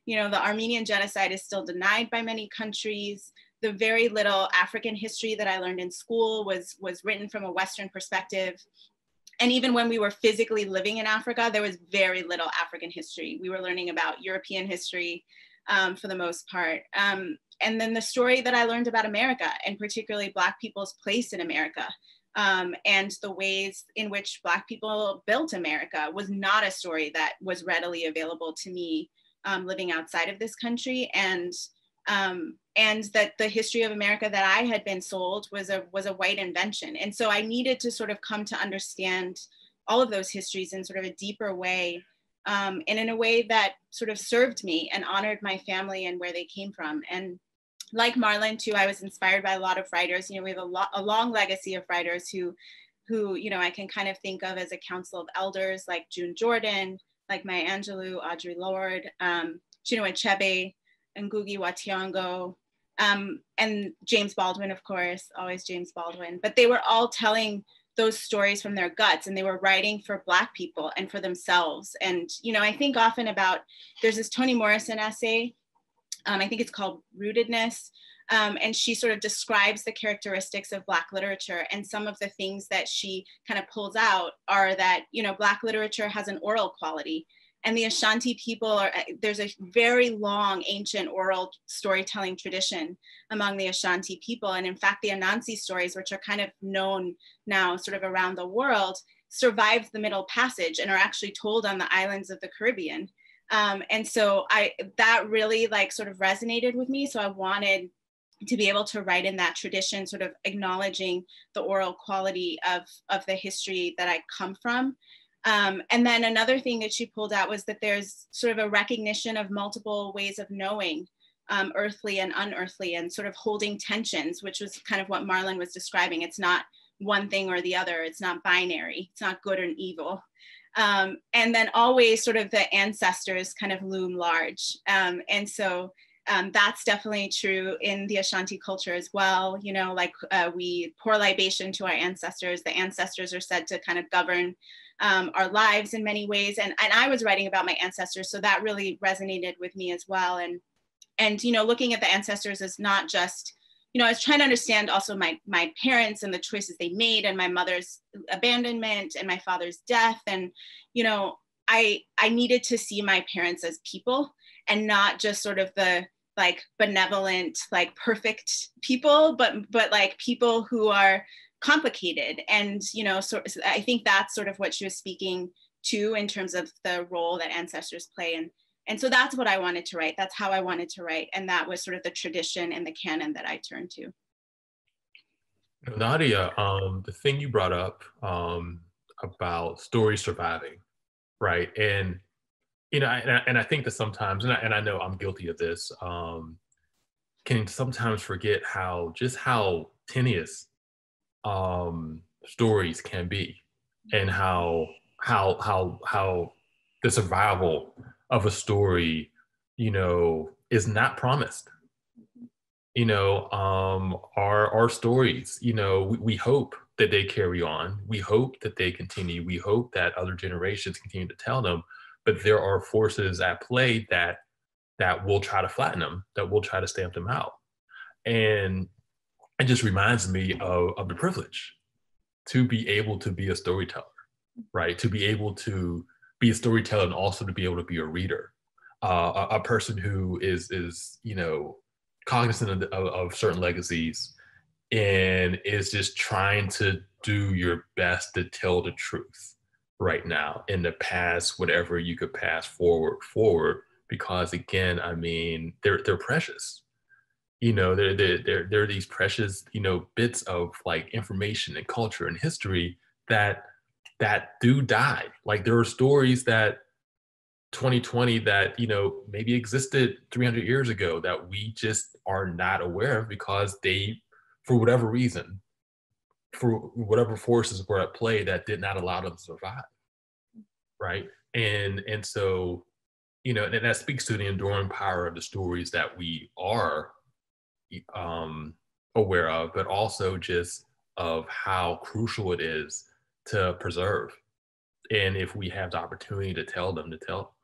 You know, the Armenian genocide is still denied by many countries. The very little African history that I learned in school was written from a Western perspective. And even when we were physically living in Africa, there was very little African history. We were learning about European history for the most part. And then the story that I learned about America, and particularly Black people's place in America, and the ways in which Black people built America, was not a story that was readily available to me living outside of this country. And that the history of America that I had been sold was a white invention. And so I needed to sort of come to understand all of those histories in sort of a deeper way, and in a way that sort of served me and honored my family and where they came from. And like Marlon too, I was inspired by a lot of writers. You know, we have a long legacy of writers who, you know, I can kind of think of as a council of elders, like June Jordan, like Maya Angelou, Audre Lorde, Chinua Achebe, Ngugi wa Thiong'o, and James Baldwin, of course, always James Baldwin. But they were all telling those stories from their guts, and they were writing for Black people and for themselves. And, you know, I think often about, there's this Toni Morrison essay, I think it's called Rootedness, and she sort of describes the characteristics of Black literature. And some of the things that she kind of pulls out are that, you know, Black literature has an oral quality. And the Ashanti people there's a very long ancient oral storytelling tradition among the Ashanti people. And in fact, the Anansi stories, which are kind of known now sort of around the world, survived the Middle Passage and are actually told on the islands of the Caribbean. And so that really like sort of resonated with me. So I wanted to be able to write in that tradition, sort of acknowledging the oral quality of the history that I come from. And then another thing that she pulled out was that there's sort of a recognition of multiple ways of knowing, earthly and unearthly, and sort of holding tensions, which was kind of what Marlon was describing. It's not one thing or the other. It's not binary. It's not good and evil. And then always sort of the ancestors kind of loom large. And so that's definitely true in the Ashanti culture as well. You know, like we pour libation to our ancestors. The ancestors are said to kind of govern our lives in many ways. And I was writing about my ancestors, so that really resonated with me as well. And you know, looking at the ancestors is not just, you know, I was trying to understand also my parents and the choices they made, and my mother's abandonment and my father's death. And, you know, I needed to see my parents as people and not just sort of the like benevolent, like perfect people, but like people who are complicated. And, you know, so I think that's sort of what she was speaking to in terms of the role that ancestors play. And so that's what I wanted to write. That's how I wanted to write. And that was sort of the tradition and the canon that I turned to. Nadia, the thing you brought up about stories surviving, right? And, you know, and I think that sometimes, and I know I'm guilty of this, can sometimes forget how tenuous stories can be, and how the survival of a story, you know, is not promised. You know, our stories, you know, we hope that they carry on. We hope that they continue. We hope that other generations continue to tell them. But there are forces at play that will try to flatten them, that will try to stamp them out. And it just reminds me of the privilege to be able to be a storyteller, right? To be able to be a storyteller and also to be able to be a reader, a person who is you know, cognizant of certain legacies and is just trying to do your best to tell the truth right now in the past, whatever you could pass forward, because again, I mean, they're precious. You know, they're these precious, you know, bits of like information and culture and history that do die. Like there are stories that 2020 that, you know, maybe existed 300 years ago that we just are not aware of because they, for whatever reason, for whatever forces were at play that did not allow them to survive, right? And so, you know, and that speaks to the enduring power of the stories that we are aware of, but also just of how crucial it is to preserve. And if we have the opportunity to tell them, to tell.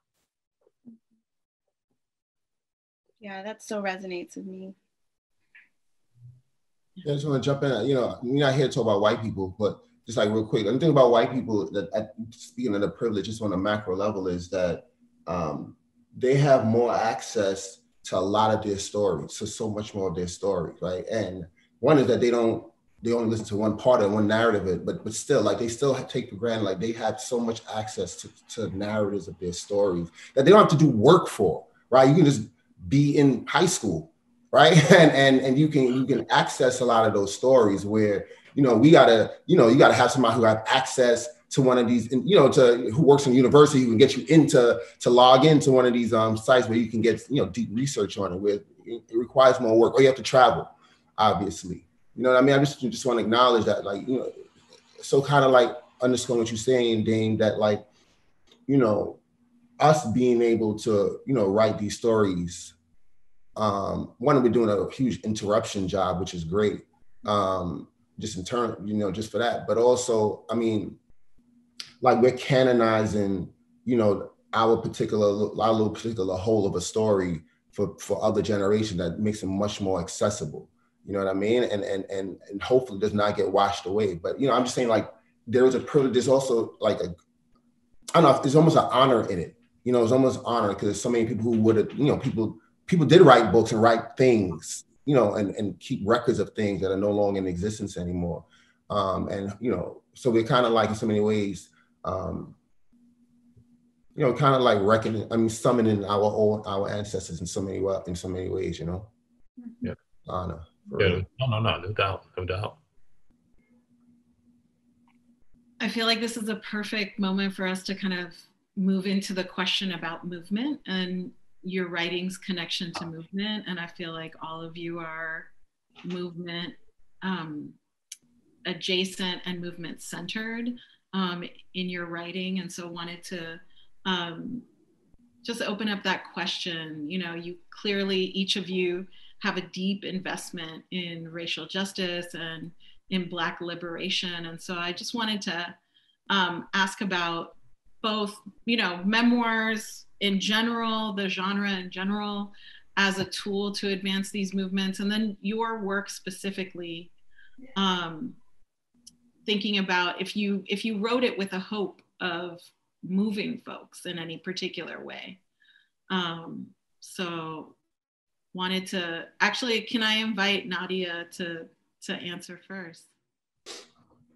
Yeah, that so resonates with me. Yeah, I just want to jump in. You know, we're not here to talk about white people, but just like real quick, the thing about white people that, speaking of the privilege, just on a macro level, is that they have more access to a lot of their stories, so much more of their stories, right? And one is that they only listen to one part of one narrative of it, but still, like they still take for granted, like they have so much access to narratives of their stories that they don't have to do work for, right? You can just be in high school, right? And you can access a lot of those stories where, you know, you gotta have somebody who have access to one of these, you know, who works in university, who can get you to log into one of these sites where you can get, you know, deep research on it, where it requires more work, or you have to travel, obviously. You know what I mean? I just want to acknowledge that, like, you know, so kind of like underscoring what you're saying, Dame, that like, you know, us being able to, you know, write these stories, one, we're doing a huge interruption job, which is great. Just in turn, you know, just for that. But also, I mean, like we're canonizing, you know, our little particular whole of a story for other generations that makes it much more accessible. You know what I mean? And hopefully does not get washed away. But, you know, I'm just saying, like, there is a privilege. There's also like I don't know, there's almost an honor in it. you know, it's almost honor because there's so many people who would have, you know, people did write books and write things, you know, and keep records of things that are no longer in existence anymore. And, you know, so we're kind of like in so many ways, you know, kind of like summoning our ancestors in so many ways, you know. Yeah. Honor. Yeah. No doubt. I feel like this is a perfect moment for us to kind of move into the question about movement and your writing's connection to movement. And I feel like all of you are movement adjacent and movement centered in your writing. And so wanted to just open up that question. You know, you clearly, each of you have a deep investment in racial justice and in Black liberation. And so I just wanted to ask about both, you know, memoirs in general, the genre in general, as a tool to advance these movements, and then your work specifically, thinking about if you wrote it with a hope of moving folks in any particular way. So wanted to, actually, can I invite Nadia to answer first?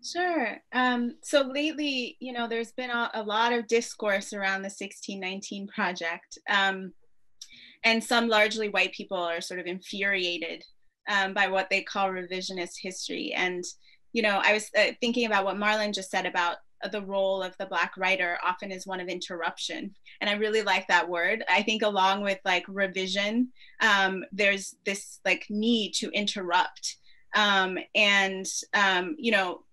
Sure. So lately, you know, there's been a lot of discourse around the 1619 Project. And some largely white people are sort of infuriated by what they call revisionist history. And, you know, I was thinking about what Marlon just said about the role of the Black writer often is one of interruption. And I really like that word. I think along with like revision, there's this like need to interrupt. You know,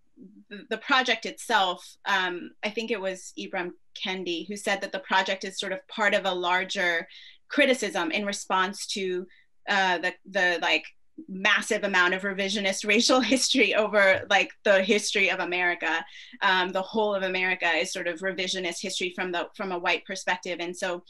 the project itself, I think it was Ibram Kendi who said that the project is sort of part of a larger criticism in response to the like massive amount of revisionist racial history over like the history of America. The whole of America is sort of revisionist history from a white perspective. And so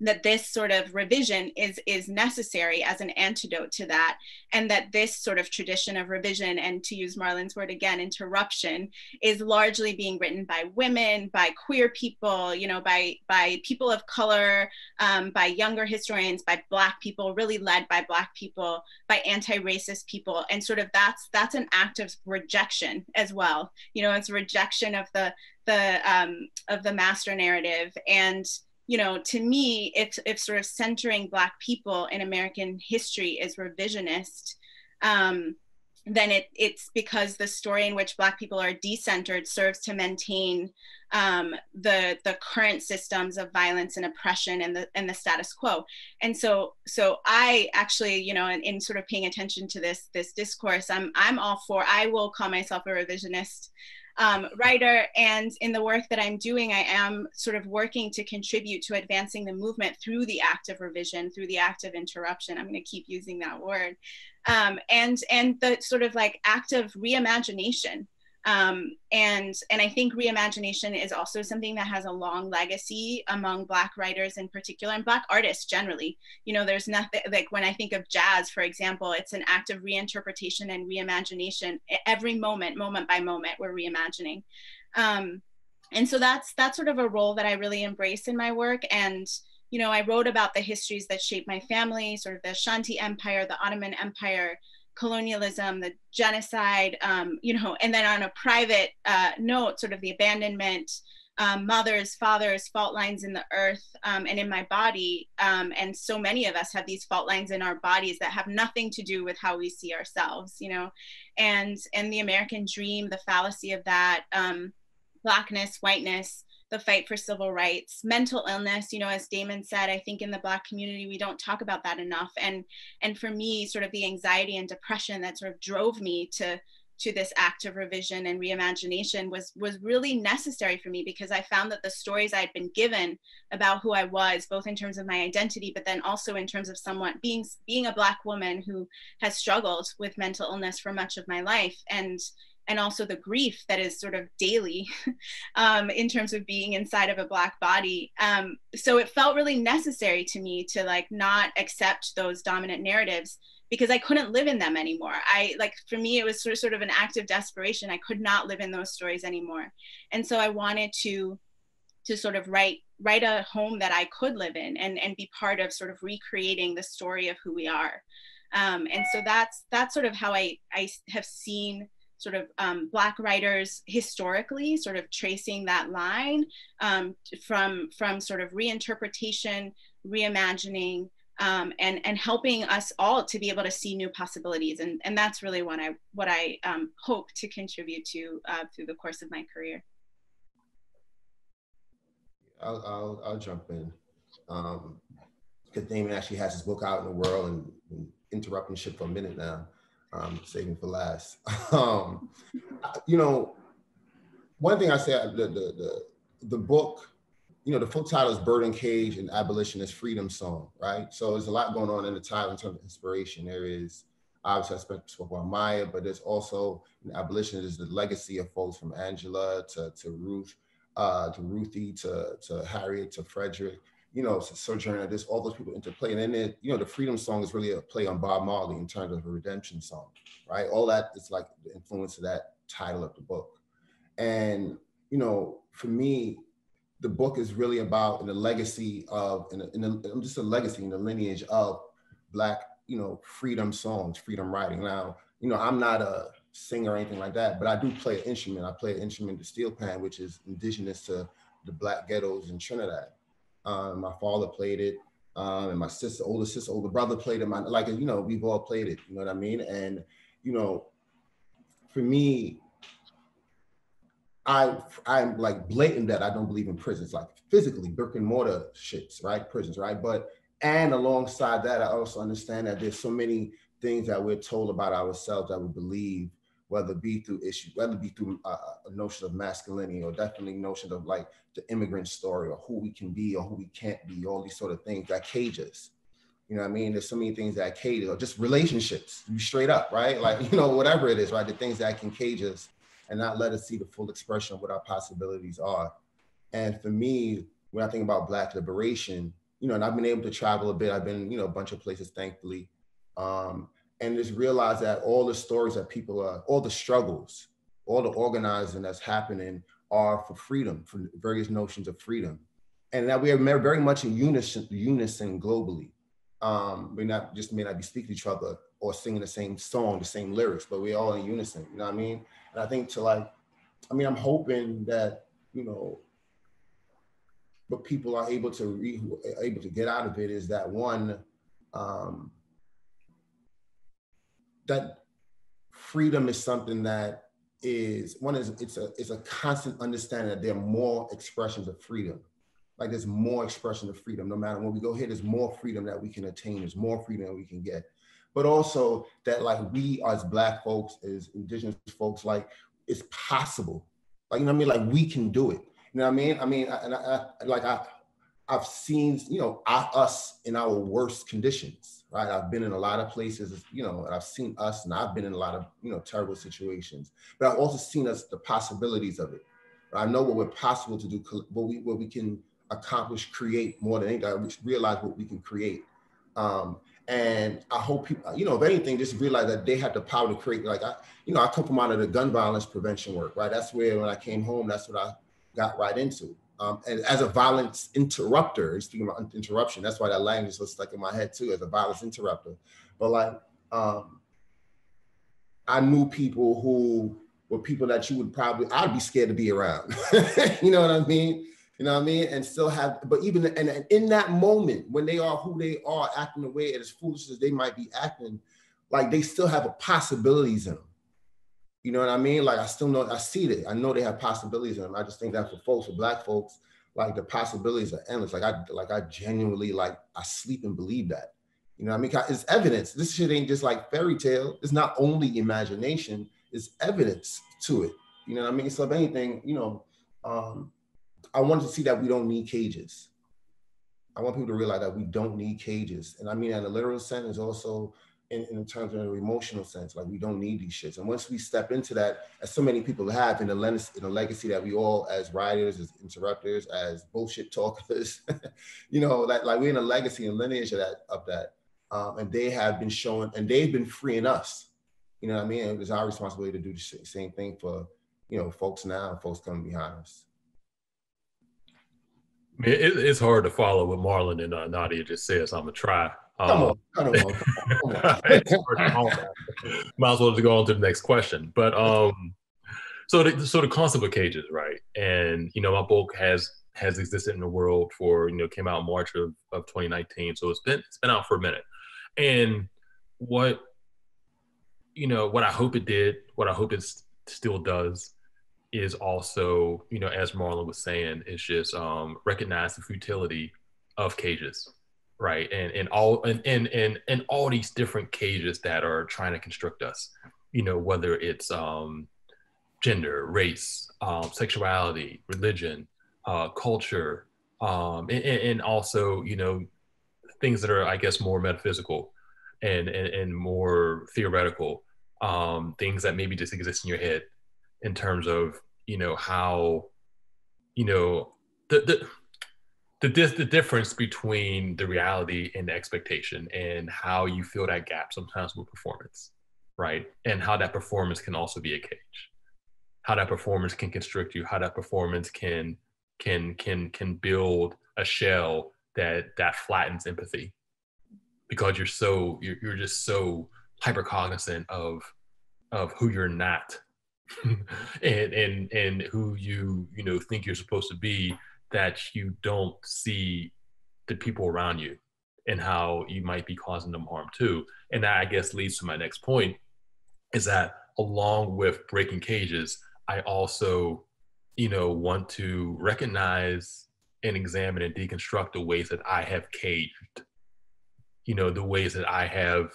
that this sort of revision is necessary as an antidote to that, and that this sort of tradition of revision, and to use Marlon's word again, interruption, is largely being written by women, by queer people, you know, by people of color, by younger historians, by Black people, really led by Black people, by anti-racist people, and sort of that's an act of rejection as well. You know, it's rejection of the master narrative. And you know, to me, if sort of centering Black people in American history is revisionist, then it's because the story in which Black people are decentered serves to maintain the current systems of violence and oppression and the status quo. And so I actually, you know, in sort of paying attention to this discourse, I'm all for. I will call myself a revisionist writer, and in the work that I'm doing, I am sort of working to contribute to advancing the movement through the act of revision, through the act of interruption. I'm going to keep using that word, and the sort of like act of reimagination. And I think reimagination is also something that has a long legacy among Black writers in particular, and Black artists generally. You know, there's nothing, like when I think of jazz, for example, it's an act of reinterpretation and reimagination. Every moment by moment, we're reimagining. And so that's sort of a role that I really embrace in my work. And, you know, I wrote about the histories that shaped my family, sort of the Ashanti Empire, the Ottoman Empire, colonialism, the genocide, you know, and then on a private note, sort of the abandonment, mothers, fathers, fault lines in the earth and in my body. And so many of us have these fault lines in our bodies that have nothing to do with how we see ourselves, you know, and the American dream, the fallacy of that, Blackness, whiteness, the fight for civil rights, mental illness, you know, as Damon said, I think in the Black community, we don't talk about that enough. And for me, sort of the anxiety and depression that sort of drove me to this act of revision and reimagination was really necessary for me, because I found that the stories I had been given about who I was, both in terms of my identity, but then also in terms of someone being a Black woman who has struggled with mental illness for much of my life, and also the grief that is sort of daily in terms of being inside of a Black body. So it felt really necessary to me to like not accept those dominant narratives, because I couldn't live in them anymore. For me, it was sort of an act of desperation. I could not live in those stories anymore. And so I wanted to sort of write write a home that I could live in and be part of sort of recreating the story of who we are. And so that's sort of how I have seen sort of Black writers historically sort of tracing that line from sort of reinterpretation, reimagining, and helping us all to be able to see new possibilities. And that's really what I hope to contribute to through the course of my career. I'll jump in. Because Damon actually has his book out in the world and interrupting shit for a minute now, saving for last. You know, one thing I say, the book, you know, the full title is Bird and Cage, an Abolitionist Freedom Song, right? So there's a lot going on in the title in terms of inspiration. There is, obviously I spoke about Maya, but there's also, abolition is the legacy of folks from Angela to Ruth, to Ruthie, to Harriet, to Frederick, you know, Sojourner, there's all those people interplay. And then, you know, the Freedom Song is really a play on Bob Marley in terms of a redemption song, right? All that is like the influence of that title of the book. And, you know, for me, the book is really about in the legacy of, just a legacy in the lineage of Black, you know, freedom songs, freedom writing. Now, you know, I'm not a singer or anything like that, but I do play an instrument. I play an instrument, the steel pan, which is indigenous to the Black ghettos in Trinidad. My father played it, and my older brother played it. Like, you know, we've all played it, you know what I mean? And, you know, for me, I'm like blatant that I don't believe in prisons, like physically brick and mortar shits, right? Prisons, right? And alongside that, I also understand that there's so many things that we're told about ourselves that we believe, whether it be through a notion of masculinity, or definitely notion of like the immigrant story, or who we can be or who we can't be, all these sort of things that cage us. You know what I mean? There's so many things that cage us, or just relationships, straight up, right? Like, you know, whatever it is, right? The things that can cage us and not let us see the full expression of what our possibilities are. And for me, when I think about Black liberation, you know, and I've been able to travel a bit, I've been, you know, a bunch of places, thankfully, and just realize that all the stories that people are, all the struggles, all the organizing that's happening are for freedom, for various notions of freedom. And that we are very much in unison globally. We may not be speaking to each other or singing the same song, the same lyrics, but we're all in unison, you know what I mean? And I think I'm hoping that, you know, what people are able to get out of it is that one, that freedom is something that it's a constant understanding that there are more expressions of freedom. Like there's more expression of freedom. No matter when we go here, there's more freedom that we can attain. There's more freedom that we can get. But also that like we as Black folks, as indigenous folks, like it's possible. Like, you know what I mean? Like we can do it. You know what I mean? I've seen, you know, us in our worst conditions, right? I've been in a lot of places, you know, and I've seen us, and I've been in a lot of, you know, terrible situations, but I've also seen the possibilities of it. I know what we're possible to do, what we can accomplish, create more than anything. I realize what we can create. And I hope people, you know, if anything, just realize that they have the power to create. Like, I come from out of the gun violence prevention work, right? That's where, when I came home, that's what I got right into. And as a violence interrupter, speaking about interruption, that's why that language was stuck in my head too, as a violence interrupter. But like, I knew people who were people that I'd be scared to be around. You know what I mean? You know what I mean? And still have, but even and in that moment, when they are who they are, acting the way as foolish as they might be acting, like they still have possibilities in them. You know what I mean? Like I see it. I know they have possibilities in them. I just think that for Black folks, like the possibilities are endless. Like I genuinely, like I sleep and believe that. You know what I mean? It's evidence. This shit ain't just like fairy tale. It's not only imagination, it's evidence to it. You know what I mean? So if anything, you know, I wanted to see that we don't need cages. I want people to realize that we don't need cages. And I mean, in a literal sense, also in terms of an emotional sense, like we don't need these shits. And once we step into that, as so many people have in the legacy that we all, as writers, as interrupters, as bullshit talkers, you know, like we're in a legacy and lineage of that. And they have been showing, and they've been freeing us. You know what I mean? And it's our responsibility to do the same thing for, you know, folks now and folks coming behind us. It's hard to follow what Marlon and Nadia just said, so I'm gonna try. Come on, come on, come on. It's hard to follow that. Might as well just go on to the next question. But so the concept of cages, right? And my book has existed in the world for came out in March of 2019, so it's been out for a minute. And what what I hope it did, what I hope it still does, is also, as Marlon was saying, is just recognize the futility of cages, right? And all these different cages that are trying to construct us, whether it's gender, race, sexuality, religion, culture, and also, things that are, I guess, more metaphysical and more theoretical, things that maybe just exist in your head in terms of how the difference between the reality and the expectation, and how you feel that gap sometimes with performance, right? And how that performance can also be a cage, how that performance can constrict you, how that performance can build a shell that flattens empathy, because you're just so hyper cognizant of who you're not and who you think you're supposed to be, that you don't see the people around you and how you might be causing them harm too. And that, I guess, leads to my next point, is that along with breaking cages, I also want to recognize and examine and deconstruct the ways that I have caged, the ways that I have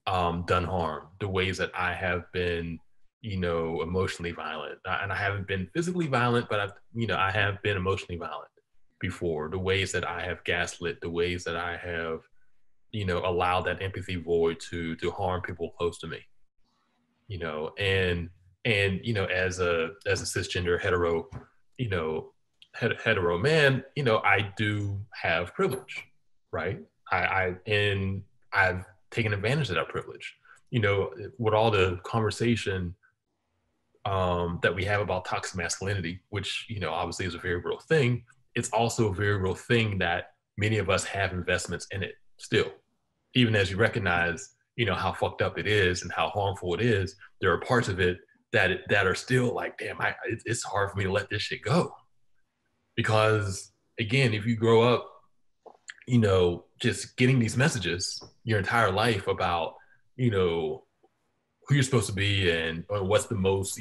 done harm, the ways that I have been emotionally violent. And I haven't been physically violent, but I have been emotionally violent before. The ways that I have gaslit, the ways that I have allowed that empathy void to harm people close to me, and as a cisgender hetero hetero man, I do have privilege, right? And I've taken advantage of that privilege, with all the conversation that we have about toxic masculinity, which obviously is a very real thing. It's also a very real thing that many of us have investments in it still, even as you recognize how fucked up it is and how harmful it is. There are parts of it that are still like, damn, it's hard for me to let this shit go, because again, if you grow up just getting these messages your entire life about who you're supposed to be, and what's the most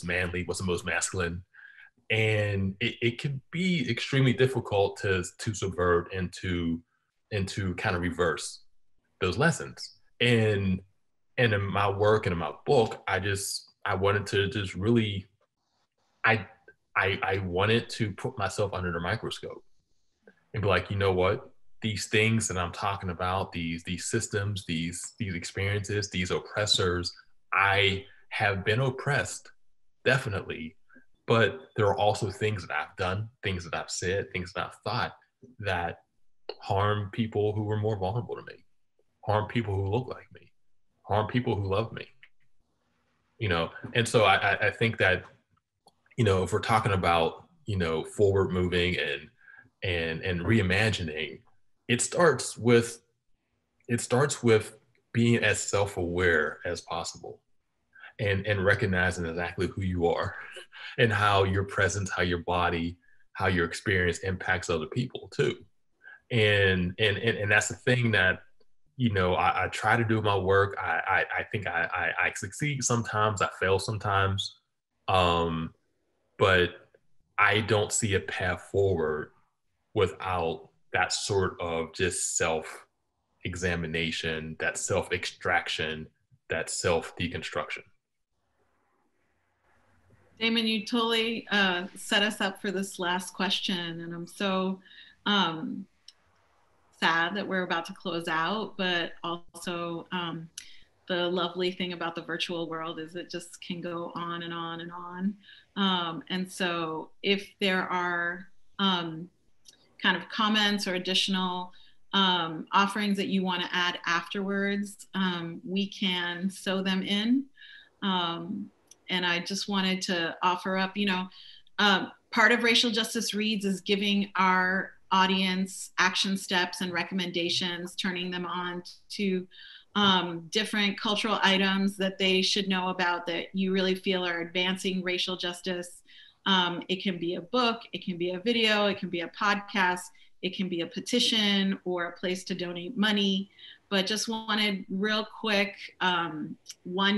manly, what's the most masculine, and it can be extremely difficult to subvert and to kind of reverse those lessons. And in my work and in my book, I wanted to just really I wanted to put myself under the microscope and be like, what, these things that I'm talking about, these systems, these experiences, these oppressors, I have been oppressed, definitely. But there are also things that I've done, things that I've said, things that I've thought that harm people who were more vulnerable to me, harm people who look like me, harm people who love me. And so I think that, if we're talking about, forward moving and reimagining, it starts with being as self-aware as possible, and recognizing exactly who you are and how your presence, how your body, how your experience impacts other people too. And that's the thing that I try to do my work. I think I succeed sometimes, I fail sometimes, but I don't see a path forward without that sort of just self-examination, that self-extraction, that self-deconstruction. Damon, you totally set us up for this last question, and I'm so sad that we're about to close out, but also the lovely thing about the virtual world is it just can go on and on and on. And so if there are kind of comments or additional offerings that you want to add afterwards, we can sew them in. And I just wanted to offer up, part of Racial Justice Reads is giving our audience action steps and recommendations, turning them on to different cultural items that they should know about that you really feel are advancing racial justice. It can be a book, it can be a video, it can be a podcast, it can be a petition or a place to donate money, but just wanted real quick, 1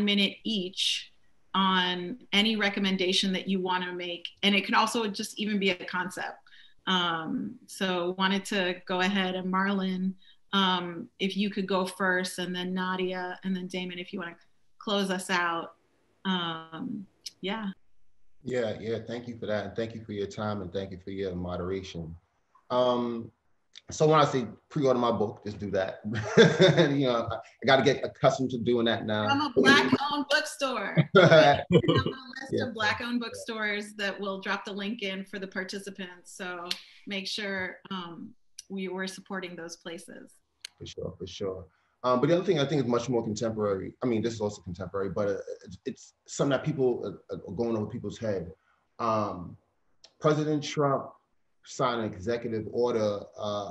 minute each on any recommendation that you want to make. And it can also just even be a concept. So wanted to go ahead and Marlon, if you could go first, and then Nadia, and then Damon, if you want to close us out. Yeah. Yeah, thank you for that. And thank you for your time, and thank you for your moderation. So when I say pre-order my book, just do that. You know, I got to get accustomed to doing that now. From a Black-owned bookstore. We have a list of Black-owned bookstores that will drop the link in for the participants. So make sure we were supporting those places. For sure. But the other thing I think is much more contemporary. I mean, this is also contemporary, but it's something that people are going over people's head. President Trump signed an executive order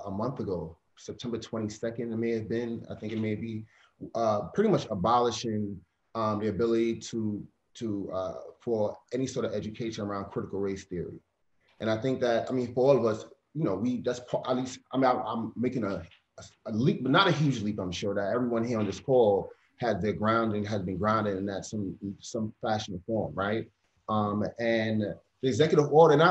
a month ago, September 22nd, it may have been, I think it may be, pretty much abolishing the ability for any sort of education around critical race theory. And I think that, I mean, for all of us, you know, at least, I mean, I'm making a leap, but not a huge leap. I'm sure that everyone here on this call has been grounded in that some fashion or form, right? And the executive order,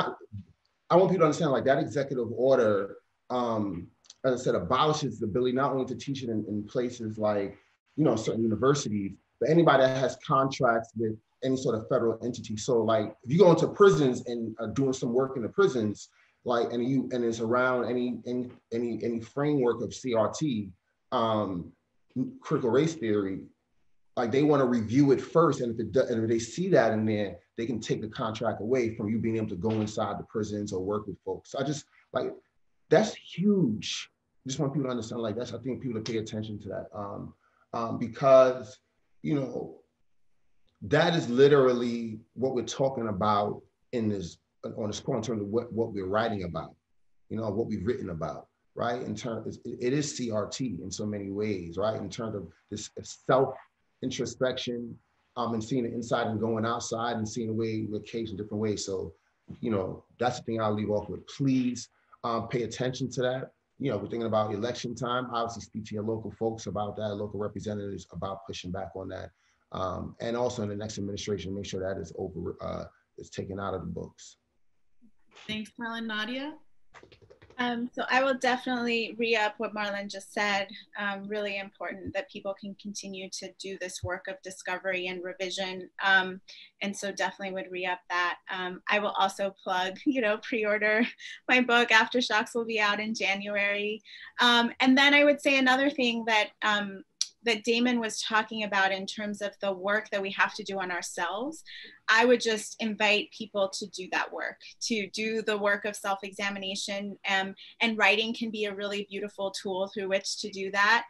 I want people to understand, like, that executive order, as I said, abolishes the ability not only to teach it in places like, you know, certain universities, but anybody that has contracts with any sort of federal entity. So, like, if you go into prisons and are doing some work in the prisons, like, and it's around any framework of CRT, critical race theory, like, they want to review it first, and if they see that in there, they can take the contract away from you being able to go inside the prisons or work with folks. So I just, like, that's huge. I just want people to understand, like, I think people to pay attention to that, because, you know, that is literally what we're talking about on this call in terms of what we're writing about, you know, what we've written about, right? In terms, it is CRT in so many ways, right? In terms of this self-introspection, and seeing the inside and going outside and seeing the way we cage in different ways. So, you know, that's the thing I'll leave off with. Please pay attention to that. You know, we're thinking about election time. Obviously, speak to your local folks about that, local representatives about pushing back on that. And also in the next administration, make sure that is taken out of the books. Thanks, Marlon. Nadia? So I will definitely re-up what Marlon just said. Really important that people can continue to do this work of discovery and revision. And so definitely would re-up that. I will also plug, you know, pre-order my book. Aftershocks will be out in January. And then I would say another thing that that Damon was talking about in terms of the work that we have to do on ourselves. I would just invite people to do that work, to do the work of self-examination, and writing can be a really beautiful tool through which to do that,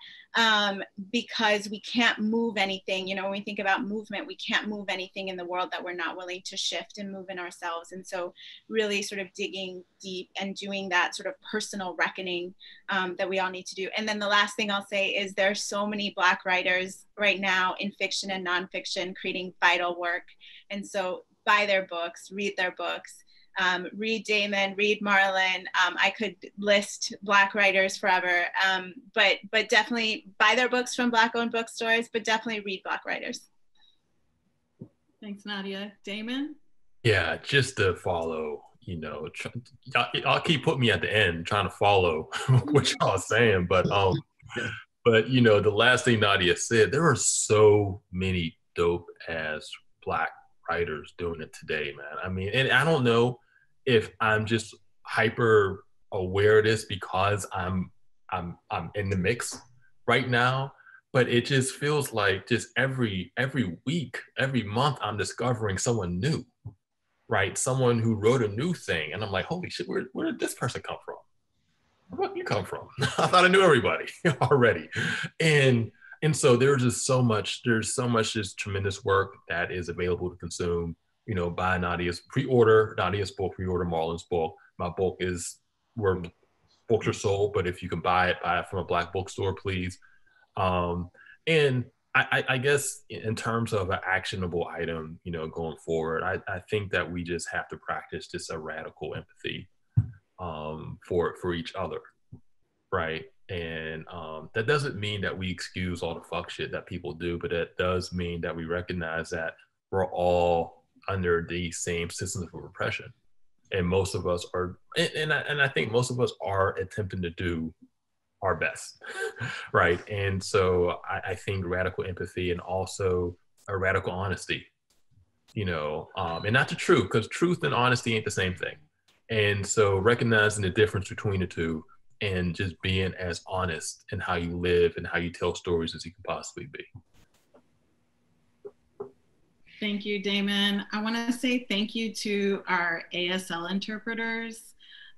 because we can't move anything. You know, when we think about movement, we can't move anything in the world that we're not willing to shift and move in ourselves. And so really sort of digging deep and doing that sort of personal reckoning that we all need to do. And then the last thing I'll say is there's so many Black writers right now in fiction and nonfiction creating vital work. And so buy their books, read their books, read Damon, read Marlon. I could list Black writers forever, but definitely buy their books from Black-owned bookstores, but definitely read Black writers. Thanks, Nadia. Damon? Yeah, just to follow, you know, I'll keep putting me at the end trying to follow what y'all are saying, but you know, the last thing Nadia said, there are so many dope ass Black writers doing it today, man. I mean, and I don't know if I'm just hyper aware of this because I'm in the mix right now, but it just feels like just every week, every month, I'm discovering someone new, right? Someone who wrote a new thing, and I'm like, holy shit, where did this person come from? Where did you come from? I thought I knew everybody already, and so there's just so much just tremendous work that is available to consume. you know, buy pre-order Nadia's book, pre-order Marlon's book. My book is where books are sold, but if you can buy it from a Black bookstore, please. And I guess in terms of an actionable item, you know, going forward, I think that we just have to practice just a radical empathy for each other, right? And that doesn't mean that we excuse all the fuck shit that people do, but it does mean that we recognize that we're all under the same systems of repression, and most of us are, and I think most of us are attempting to do our best, right? And so I think radical empathy and also a radical honesty, you know, and not the truth, because truth and honesty ain't the same thing. And so recognizing the difference between the two and just being as honest in how you live and how you tell stories as you can possibly be. Thank you, Damon. I want to say thank you to our ASL interpreters,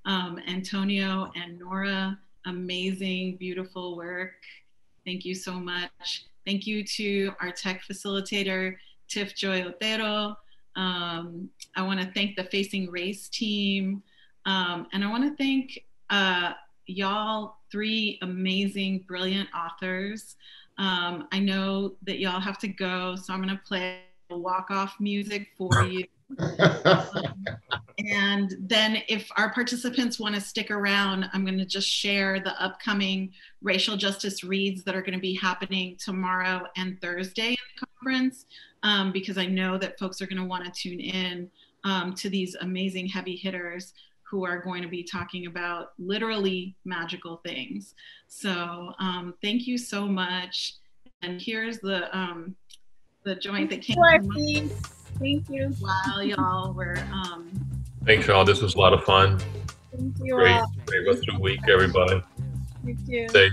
Antonio and Nora. Amazing, beautiful work. Thank you so much. Thank you to our tech facilitator, Tiff Joy Otero. I want to thank the Facing Race team. And I want to thank y'all, 3 amazing, brilliant authors. I know that y'all have to go, so I'm going to play walk-off music for you. And then if our participants want to stick around, I'm going to just share the upcoming racial justice reads that are going to be happening tomorrow and Thursday in the conference, because I know that folks are going to want to tune in to these amazing heavy hitters who are going to be talking about literally magical things. So thank you so much. And here's the joint that came from us. Thank you. While y'all were Thanks, y'all. This was a lot of fun. Thank you Great all. rest of the week, everybody. You too. Stay